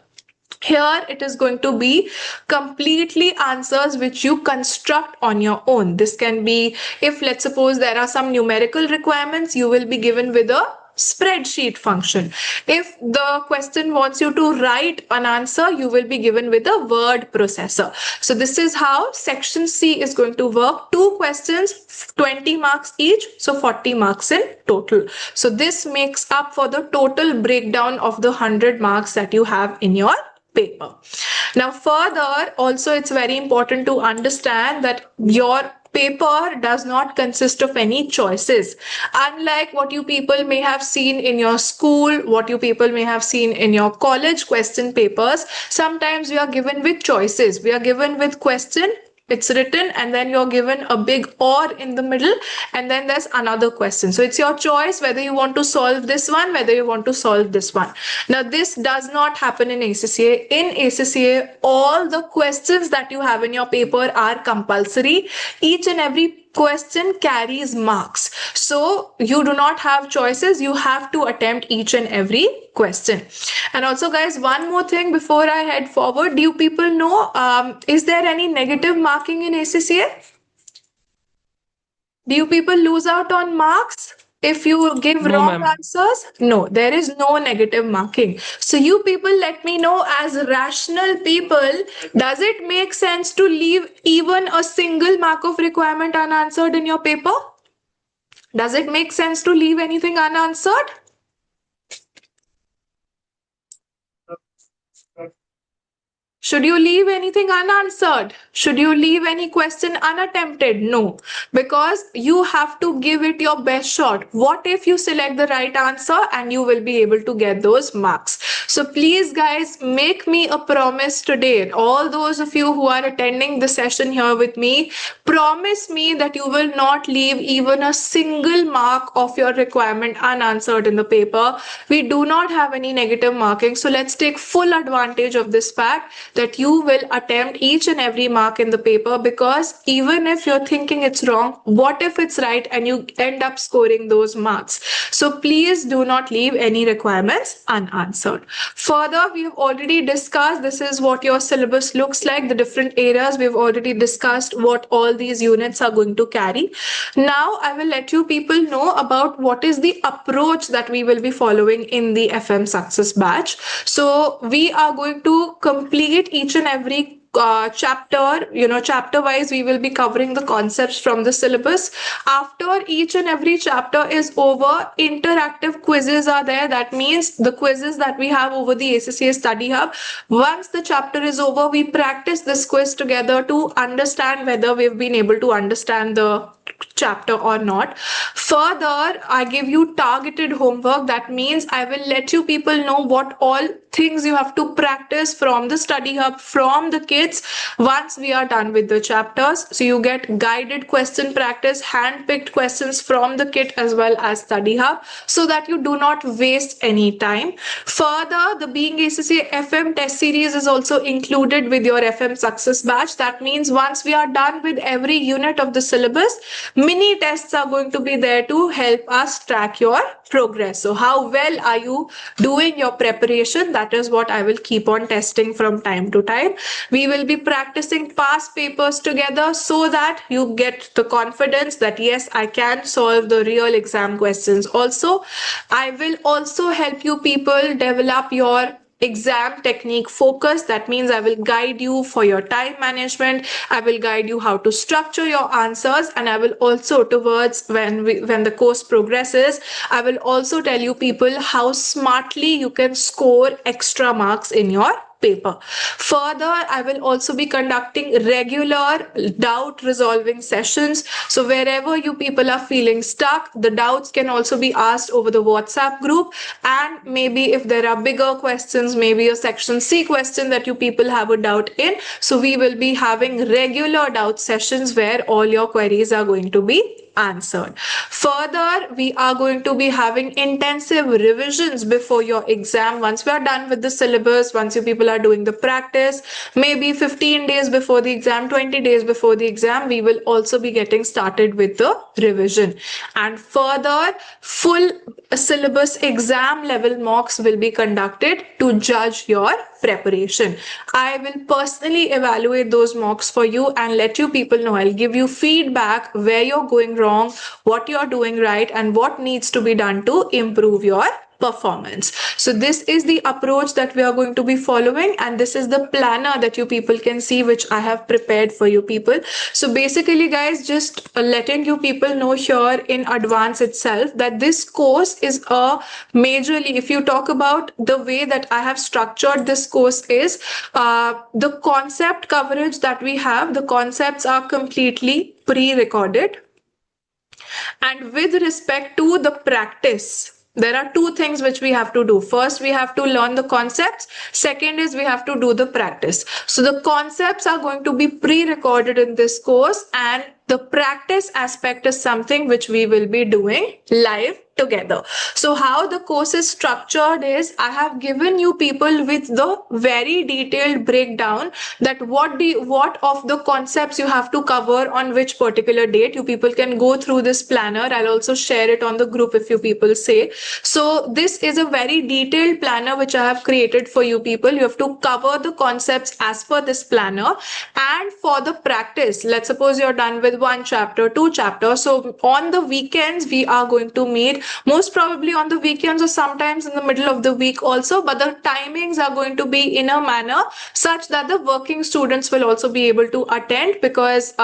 Here it is going to be completely answers which you construct on your own. This can be, if let's suppose there are some numerical requirements, you will be given with a spreadsheet function. If the question wants you to write an answer, you will be given with a word processor. So this is how section C is going to work. 2 questions, 20 marks each, so 40 marks in total. So this makes up for the total breakdown of the 100 marks that you have in your paper. Now further, also it's very important to understand that your paper does not consist of any choices. Unlike what you people may have seen in your school, what you people may have seen in your college question papers, sometimes we are given with choices. We are given with question, it's written, and then you're given a big or in the middle, and then there's another question. So it's your choice whether you want to solve this one, whether you want to solve this one. Now this does not happen in ACCA. In ACCA, all the questions that you have in your paper are compulsory. Each and every question carries marks. So you do not have choices. You have to attempt each and every question. And also guys, one more thing before I head forward, do you people know, is there any negative marking in ACCA? Do you people lose out on marks if you give No, wrong ma'am. answers? No, there is no negative marking. So you people let me know, as rational people, does it make sense to leave even a single mark of requirement unanswered in your paper? Does it make sense to leave anything unanswered? Should you leave anything unanswered? Should you leave any question unattempted? No, because you have to give it your best shot. What if you select the right answer and you will be able to get those marks? So please guys, make me a promise today. All those of you who are attending the session here with me, promise me that you will not leave even a single mark of your requirement unanswered in the paper. We do not have any negative marking. So let's take full advantage of this fact. that you will attempt each and every mark in the paper, because even if you're thinking it's wrong, what if it's right and you end up scoring those marks? So please do not leave any requirements unanswered. Further, we have already discussed this is what your syllabus looks like, the different areas. We've already discussed what all these units are going to carry. Now I will let you people know about what is the approach that we will be following in the FM Success batch. So we are going to complete each and every chapter, chapter wise, we will be covering the concepts from the syllabus. After each and every chapter is over, interactive quizzes are there. That means the quizzes that we have over the ACCA Study Hub. Once the chapter is over, we practice this quiz together to understand whether we've been able to understand the chapter or not. Further, I give you targeted homework. That means I will let you people know what all things you have to practice from the study hub, from the kids, once we are done with the chapters. So you get guided question practice, hand-picked questions from the kit as well as study hub, so that you do not waste any time. Further, the Being ACCA FM test series is also included with your FM Success batch. That means once we are done with every unit of the syllabus, mini tests are going to be there to help us track your progress. So how well are you doing your preparation? That is what I will keep on testing from time to time. We will be practicing past papers together so that you get the confidence that yes, I can solve the real exam questions. Also, I will also help you people develop your exam technique focus. That means I will guide you for your time management. I will guide you how to structure your answers, and I will also, towards when the course progresses, I will also tell you people how smartly you can score extra marks in your paper. Further, I will also be conducting regular doubt resolving sessions. So wherever you people are feeling stuck, the doubts can also be asked over the WhatsApp group. And maybe if there are bigger questions, maybe a section C question that you people have a doubt in, so we will be having regular doubt sessions where all your queries are going to be answered. Further, we are going to be having intensive revisions before your exam. Once we are done with the syllabus, once you people are doing the practice, maybe 15 days before the exam, 20 days before the exam, we will also be getting started with the revision. And further, full syllabus exam level mocks will be conducted to judge your preparation. I will personally evaluate those mocks for you and let you people know. I'll give you feedback where you're going wrong, what you're doing right, and what needs to be done to improve your performance. So this is the approach that we are going to be following, and this is the planner that you people can see, which I have prepared for you people. So basically guys, just letting you people know here in advance itself that this course is a majorly, if you talk about the way that I have structured this course, is the concept coverage that we have, the concepts are completely pre-recorded. And with respect to the practice, there are two things which we have to do. First, we have to learn the concepts. Second is we have to do the practice. So the concepts are going to be pre-recorded in this course, and the practice aspect is something which we will be doing live together. So how the course is structured is, I have given you people with the very detailed breakdown that what of the concepts you have to cover on which particular date. You people can go through this planner. I'll also share it on the group if you people say. So this is a very detailed planner which I have created for you people. You have to cover the concepts as per this planner. And for the practice, let's suppose you're done with one chapter, two chapters. So on the weekends, we are going to meet, most probably on the weekends or sometimes in the middle of the week also, but the timings are going to be in a manner such that the working students will also be able to attend, because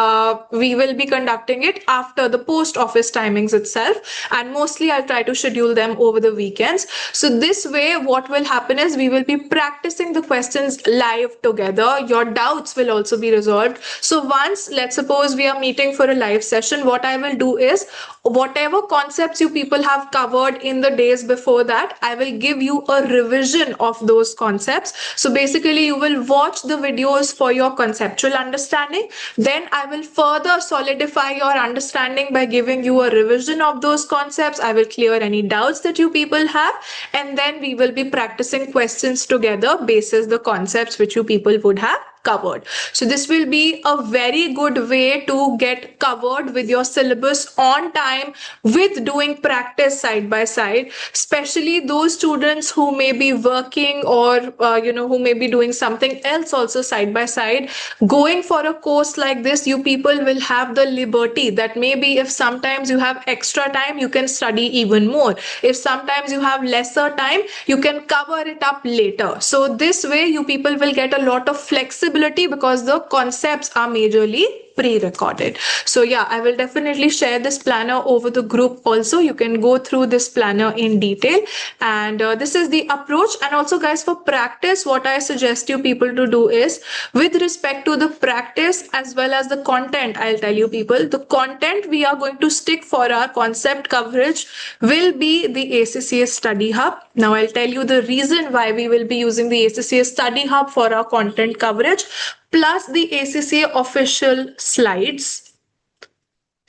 we will be conducting it after the post office timings itself, and mostly I'll try to schedule them over the weekends. So this way what will happen is we will be practicing the questions live together. Your doubts will also be resolved. So once, let's suppose we are meeting meeting for a live session, what I will do is whatever concepts you people have covered in the days before that, I will give you a revision of those concepts. So basically you will watch the videos for your conceptual understanding. Then I will further solidify your understanding by giving you a revision of those concepts. I will clear any doubts that you people have, and then we will be practicing questions together basis the concepts which you people would have covered. So this will be a very good way to get covered with your syllabus on time with doing practice side by side, especially those students who may be working or who may be doing something else also side by side. Going for a course like this, you people will have the liberty that maybe if sometimes you have extra time, you can study even more. If sometimes you have lesser time, you can cover it up later. So this way you people will get a lot of flexibility because the concepts are majorly pre-recorded. So yeah, I will definitely share this planner over the group also. You can go through this planner in detail, and this is the approach. And also guys, for practice, what I suggest you people to do is, with respect to the practice as well as the content, I'll tell you people, the content we are going to stick for our concept coverage will be the ACCA Study Hub. Now I'll tell you the reason why we will be using the ACCA Study Hub for our content coverage, plus the ACCA official slides.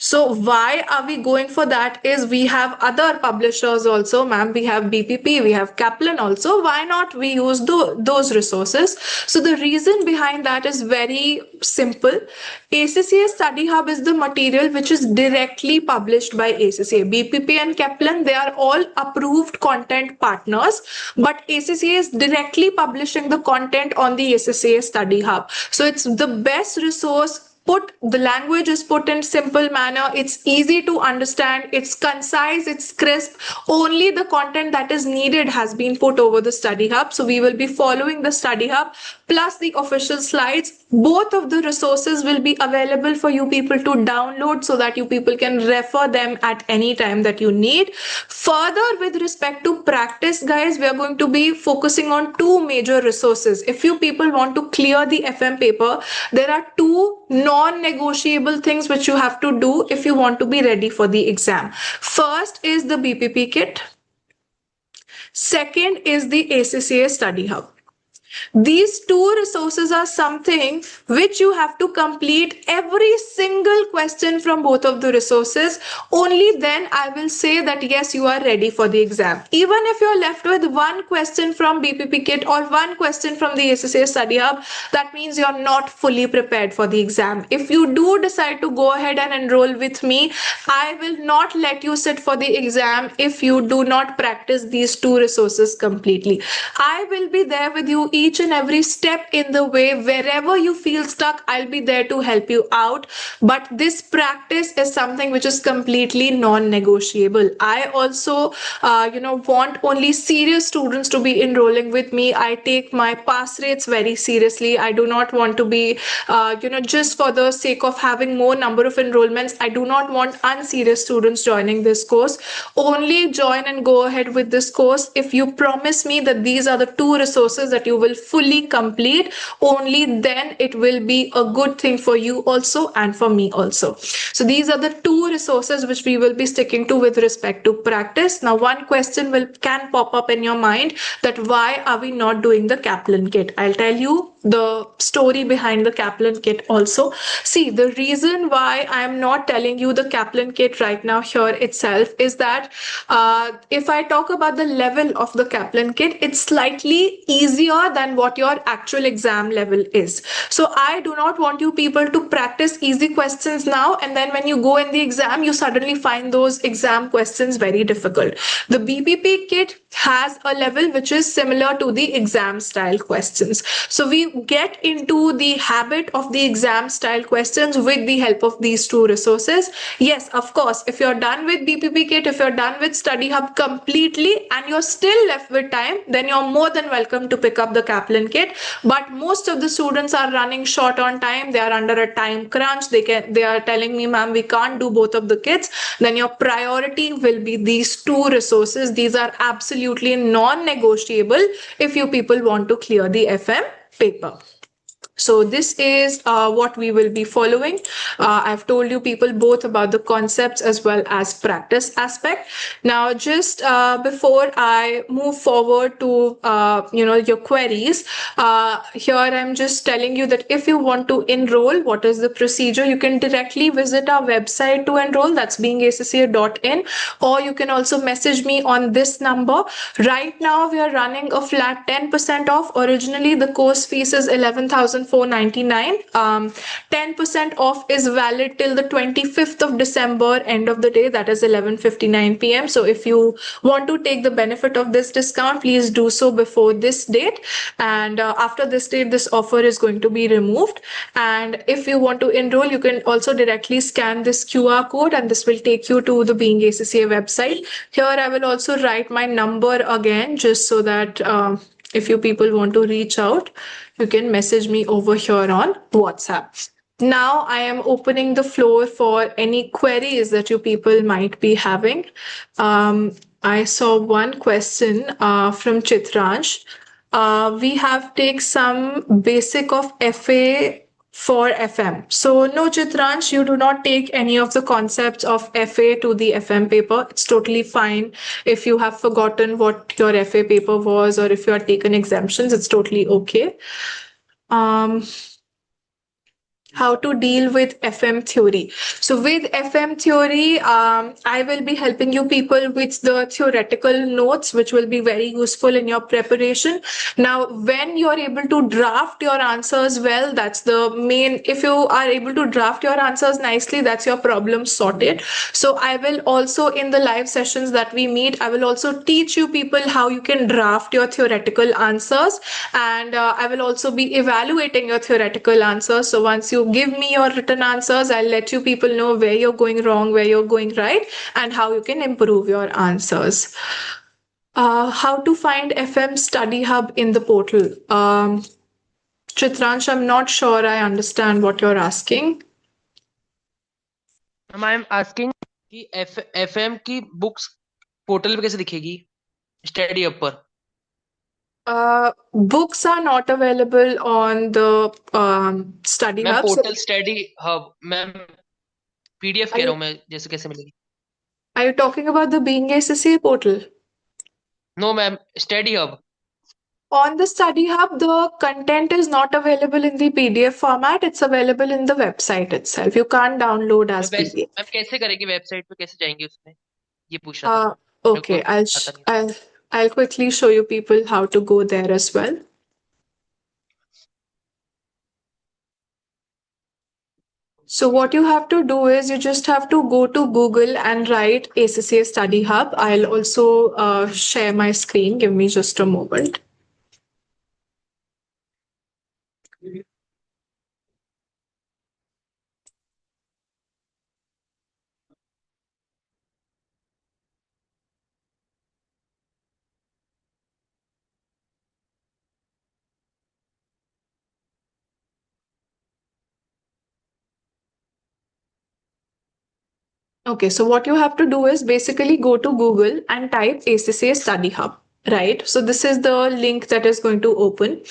So why are we going for that is we have other publishers also, ma'am. We have BPP, we have Kaplan also. Why not we use those resources? So the reason behind that is very simple. ACCA Study Hub is the material which is directly published by ACCA. BPP and Kaplan, they are all approved content partners, but ACCA is directly publishing the content on the ACCA Study Hub. So it's the best resource. The language is put in simple manner, it's easy to understand, it's concise, it's crisp. Only the content that is needed has been put over the Study Hub. So we will be following the Study Hub plus the official slides. Both of the resources will be available for you people to download so that you people can refer them at any time that you need. Further, with respect to practice, guys, we are going to be focusing on two major resources. If you people want to clear the FM paper, there are two non-negotiable things which you have to do if you want to be ready for the exam. First is the BPP kit. Second is the ACCA Study Hub. These two resources are something which you have to complete every single question from both of the resources. Only then I will say that yes, you are ready for the exam. Even if you're left with one question from BPP kit or one question from the ACCA Study Hub, that means you're not fully prepared for the exam. If you do decide to go ahead and enroll with me, I will not let you sit for the exam if you do not practice these two resources completely. I will be there with you each and every step in the way. Wherever you feel stuck, I'll be there to help you out. But this practice is something which is completely non-negotiable. I also, want only serious students to be enrolling with me. I take my pass rates very seriously. I do not want to be, just for the sake of having more number of enrollments. I do not want unserious students joining this course. Only join and go ahead with this course if you promise me that these are the two resources that you will fully complete. Only then it will be a good thing for you also and for me also. So these are the two resources which we will be sticking to with respect to practice. Now one question can pop up in your mind that why are we not doing the Kaplan kit? I'll tell you the story behind the Kaplan kit also. See, the reason why I am not telling you the Kaplan kit right now here itself is that if I talk about the level of the Kaplan kit, it's slightly easier than what your actual exam level is. So I do not want you people to practice easy questions now, and then when you go in the exam, you suddenly find those exam questions very difficult. The BPP kit has a level which is similar to the exam style questions. So we get into the habit of the exam style questions with the help of these two resources. Yes, of course, if you're done with BPP kit, if you're done with Study Hub completely and you're still left with time, then you're more than welcome to pick up the Kaplan kit. But most of the students are running short on time. They are under a time crunch. They are telling me, ma'am, we can't do both of the kits. Then your priority will be these two resources. These are absolutely non-negotiable if you people want to clear the FM paper. So this is what we will be following. I've told you people both about the concepts as well as practice aspect. Now, just before I move forward to your queries, here I'm just telling you that if you want to enroll, what is the procedure? You can directly visit our website to enroll. That's beingacca.in, or you can also message me on this number. Right now, we are running a flat 10% off. Originally, the course fees is 11,499. 10% off is valid till the 25th of December, end of the day, that is 11:59 p.m. So if you want to take the benefit of this discount, please do so before this date. And after this date, this offer is going to be removed. And if you want to enroll, you can also directly scan this QR code, and this will take you to the Being ACCA website. Here, I will also write my number again, just so that if you people want to reach out, you can message me over here on WhatsApp. Now I am opening the floor for any queries that you people might be having. I saw one question from Chitransh. We have take some basic of FA for FM. So no, Chitransh, you do not take any of the concepts of FA to the FM paper. It's totally fine if you have forgotten what your FA paper was, or if you are taken exemptions, it's totally okay. How to deal with FM theory. So with FM theory, I will be helping you people with the theoretical notes, which will be very useful in your preparation. Now, when you're able to draft your answers well, that's the main. If you are able to draft your answers nicely, that's your problem sorted. So I will also, in the live sessions that we meet, I will also teach you people how you can draft your theoretical answers. And I will also be evaluating your theoretical answers. So once you give me your written answers, I'll let you people know where you're going wrong, where you're going right, and how you can improve your answers. How to find FM Study Hub in the portal? Chitransh, I'm not sure I understand what you're asking. I'm asking कि FM की books portal पे कैसे दिखेगी study hub पर? Books are not available on the study ma'am hub. portal study hub ma'am PDF कह रहा हूँ मैं, जैसे कैसे मिलेगी? Are you talking about the Being ACCA portal? No ma'am, study hub. On the study hub, the content is not available in the PDF format. It's available in the website itself. You can't download as PDF. Ma'am कैसे करेंगे, website पे कैसे जाएंगे उसमें, ये पूछ रहा था मैं. मेरे को Okay, आता नहीं. I'll quickly show you people how to go there as well. So what you have to do is you just have to go to Google and write ACCA Study Hub. I'll also share my screen. Give me just a moment. Okay, so what you have to do is basically go to Google and type ACCA Study Hub, right? So this is the link that is going to open.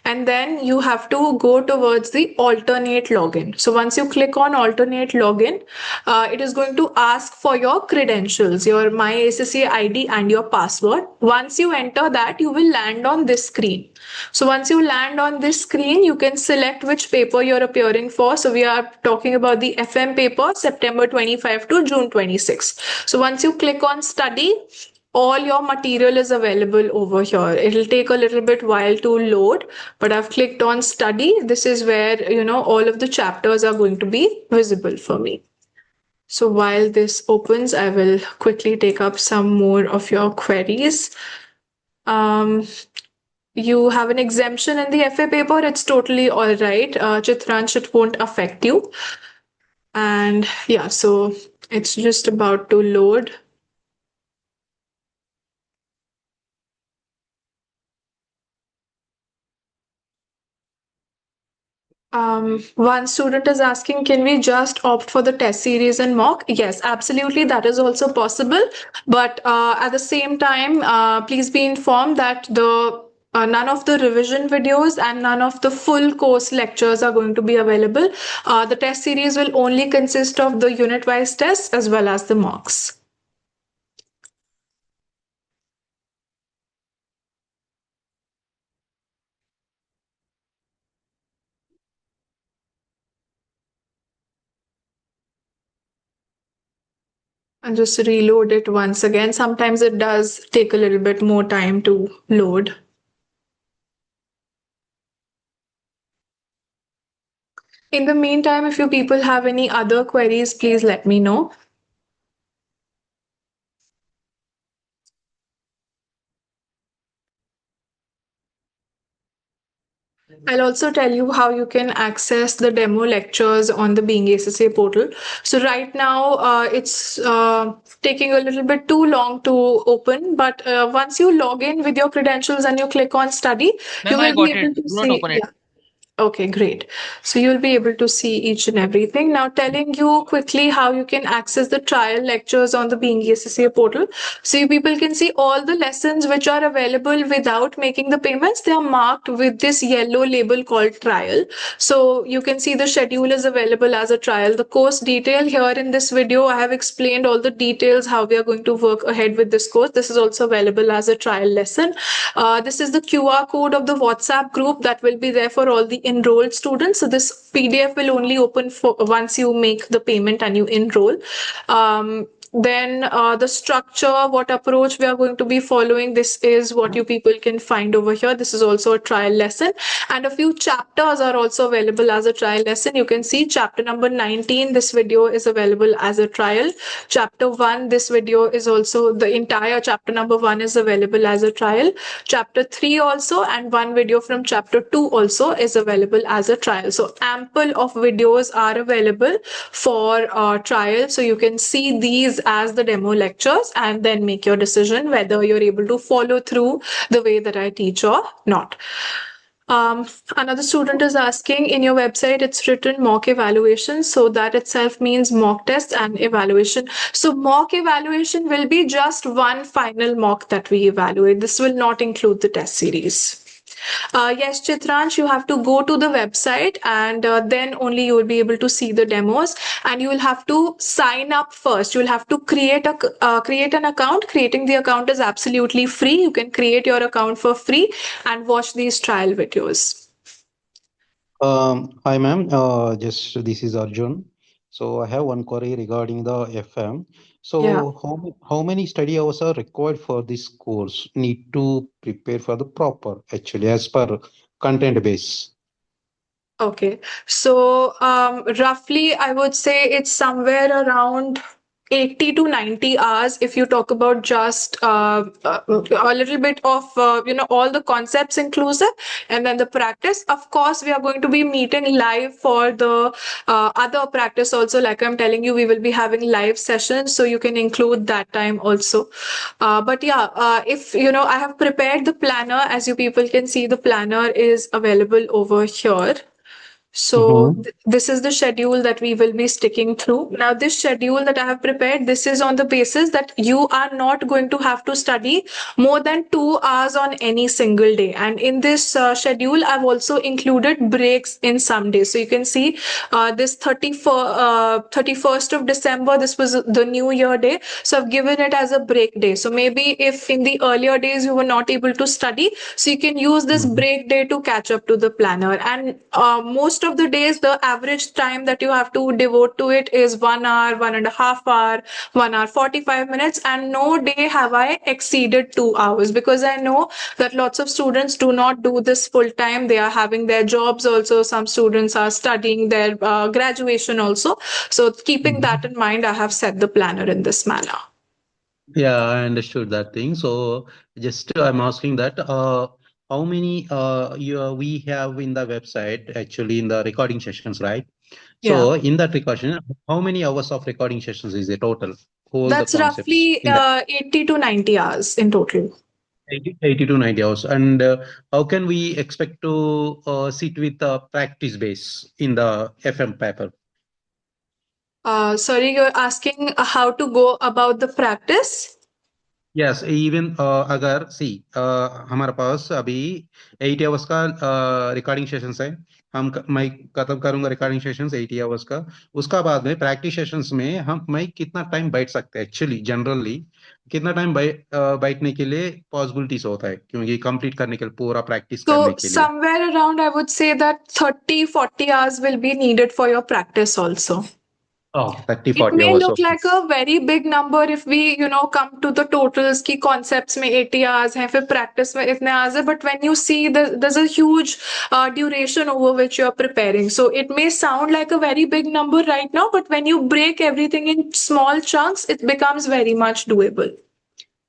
And then you have to go towards the alternate login. So once you click on alternate login, it is going to ask for your credentials, your MyACCA ID and your password. Once you enter that, you will land on this screen. So once you land on this screen, you can select which paper you're appearing for. So we are talking about the FM paper, September 25 to June 26. So once you click on study, all your material is available over here. It'll take a little bit while to load, but I've clicked on study. This is where, all of the chapters are going to be visible for me. So while this opens, I will quickly take up some more of your queries. You have an exemption in the FA paper, it's totally all right. Chitransh, it won't affect you. And yeah, so it's just about to load. One student is asking, can we just opt for the test series and mock? Yes, absolutely. That is also possible. But at the same time, please be informed that the None of the revision videos and none of the full course lectures are going to be available. The test series will only consist of the unit-wise tests as well as the mocks. And just reload it once again. Sometimes it does take a little bit more time to load. In the meantime, if you people have any other queries, please let me know. I'll also tell you how you can access the demo lectures on the Being ACCA portal. So right now, it's taking a little bit too long to open, but once you log in with your credentials and you click on study, you Ma'am, I will be got it. able to Do not see. open it. Yeah. Okay, great. So you'll be able to see each and everything. Now telling you quickly how you can access the trial lectures on the Being ACCA portal. So you people can see all the lessons which are available without making the payments. They are marked with this yellow label called trial. So you can see the schedule is available as a trial. The course detail here in this video, I have explained all the details how we are going to work ahead with this course. This is also available as a trial lesson. This is the QR code of the WhatsApp group that will be there for all the enrolled students. So this PDF will only open for once you make the payment and you enroll. Then the structure, what approach we are going to be following, this is what you people can find over here. This is also a trial lesson, and a few chapters are also available as a trial lesson. You can see chapter number 19, this video is available as a trial. Chapter 1, this video is also, the entire chapter number 1 is available as a trial. Chapter 3 also, and one video from chapter 2 also is available as a trial. So ample of videos are available for trial. So you can see these as the demo lectures and then make your decision whether you're able to follow through the way that I teach or not. Another student is asking, in your website, it's written mock evaluation. So that itself means mock test and evaluation. So mock evaluation will be just one final mock that we evaluate. This will not include the test series. Yes, Chitransh, you have to go to the website and then only you will be able to see the demos, and you will have to sign up first. You will have to create an account. Creating the account is absolutely free. You can create your account for free and watch these trial videos. Hi, ma'am. Just this is Arjun. So I have one query regarding the FM. Yeah. So how many study hours are required for this course? Need to prepare for the proper, actually, as per content base. Okay. So roughly, I would say it's somewhere around 80 to 90 hours if you talk about just a little bit of all the concepts inclusive, and then the practice. Of course, we are going to be meeting live for the other practice also. Like I'm telling you, we will be having live sessions, so you can include that time also. But yeah, if I have prepared the planner. As you people can see, the planner is available over here. So Mm-hmm. this is the schedule that we will be sticking through. Now, this schedule that I have prepared, this is on the basis that you are not going to have to study more than 2 hours on any single day. And in this schedule, I've also included breaks in some days. So you can see this 31st of December, this was the New Year day. So I've given it as a break day. So maybe if in the earlier days you were not able to study, so you can use this break day to catch up to the planner. And most of the days, the average time that you have to devote to it is 1 hour, 1.5 hour, 1 hour, 45 minutes. And no day have I exceeded 2 hours, because I know that lots of students do not do this full time. They are having their jobs also. Some students are studying their graduation also. So keeping that in mind, I have set the planner in this manner. Yeah, I understood that thing. So just I'm asking that how many we have in the website, actually in the recording sessions, right? Yeah. So in that recording, how many hours of recording sessions is the total? All the That's concepts roughly in that 80 to 90 hours in total. 80 to 90 hours. And how can we expect to sit with the practice base in the FM paper? Sorry, you're asking how to go about the practice? Yes even अगर सी हमारे पास अभी 8 hours का recording sessions है। मैं खत्म करूंगा recording sessions 8 hours का। उसका बाद में प्रैक्टिस सेशंस में मैं कितना टाइम बैठ सकते हैं एक्चुअली जनरली कितना टाइम बैठने के लिए पॉसिबिलिटीज होता है क्योंकि कंप्लीट करने के लिए पूरा प्रैक्टिस करने So के लिए। somewhere around, I would say that 30-40 hours will be needed for your practice also. Oh, 30 It 40 may hours look of like a very big number if we, come to the totals की concepts में 80 hours हैं, फिर practice में इतने hours है, but when you see there's a huge duration over which you're preparing. So it may sound like a very big number right now, but when you break everything in small chunks, it becomes very much doable.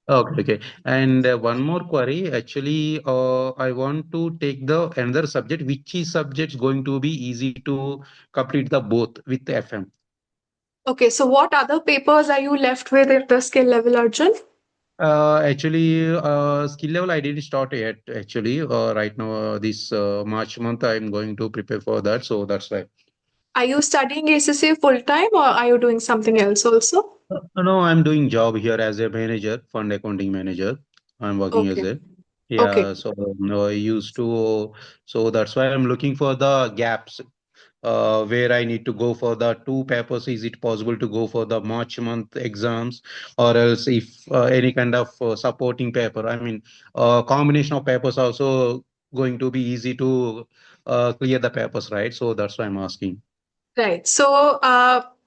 Okay, okay. And one more query. Actually, I want to take the another subject. Which is subjects going to be easy to complete the both with FM? Okay, so what other papers are you left with in the skill level, Arjun? Actually, skill level I didn't start yet. Actually, right now this March month I'm going to prepare for that. So that's why. Are you studying ACCA full time or are you doing something else also? No, I'm doing job here as a manager, fund accounting manager. I'm working as Okay, a okay. yeah. So no, I used to. So that's why I'm looking for the gaps where I need to go for the two papers. Is it possible to go for the March month exams, or else if any kind of supporting paper? I mean, combination of papers also going to be easy to clear the papers, right? So that's why I'm asking. Right. So,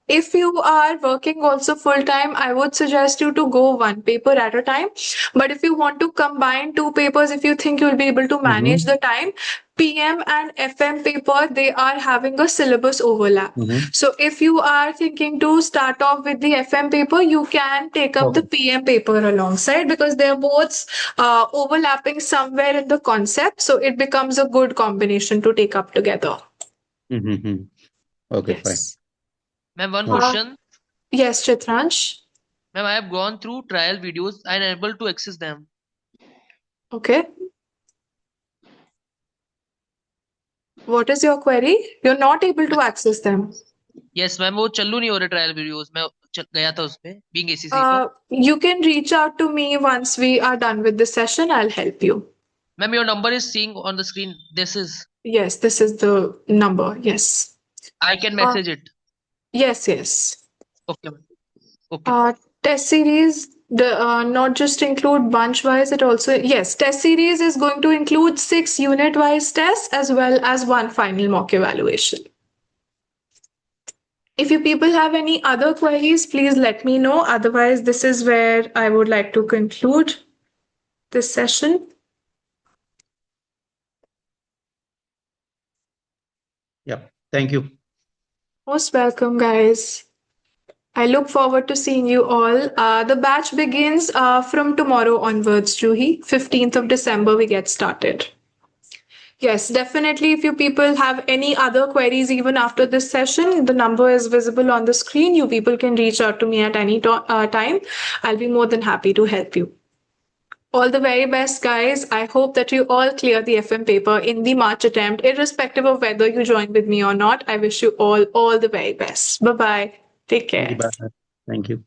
if you are working also full time, I would suggest you to go one paper at a time. But if you want to combine two papers, if you think you'll be able to manage Mm-hmm. the time, PM and FM paper, they are having a syllabus overlap. Mm-hmm. So, if you are thinking to start off with the FM paper, you can take up the Okay. PM paper alongside because they're both overlapping somewhere in the concept. So, it becomes a good combination to take up together. Mm-hmm. Okay, fine. Yes. Ma'am, one Okay. question. Yes, Chitransh. Ma'am, I have gone through trial videos and unable to access them. Okay. What is your query? You're not able to access them. Yes, ma'am वो चालू नहीं हो रहे trial videos मैं गया था उसपे being ACC पे You can reach out to me once we are done with this session. I'll help you. Ma'am your number is seeing on the screen this is Yes, this is the number. Yes. I can Uh, message it yes, yes. Okay okay Test series, not just include bunch wise, it also, yes, test series is going to include 6 unit wise tests as well as one final mock evaluation. If you people have any other queries, please let me know. Otherwise, this is where I would like to conclude this session. Yeah. Thank you. Most welcome, guys. I look forward to seeing you all. The batch begins from tomorrow onwards, Juhi. 15th of December, we get started. Yes, definitely. If you people have any other queries even after this session, the number is visible on the screen. You people can reach out to me at any time. I'll be more than happy to help you. All the very best, guys. I hope that you all clear the FM paper in the March attempt, irrespective of whether you join with me or not. I wish you all the very best. Bye bye. Take Thank you. care. Bye. Thank you.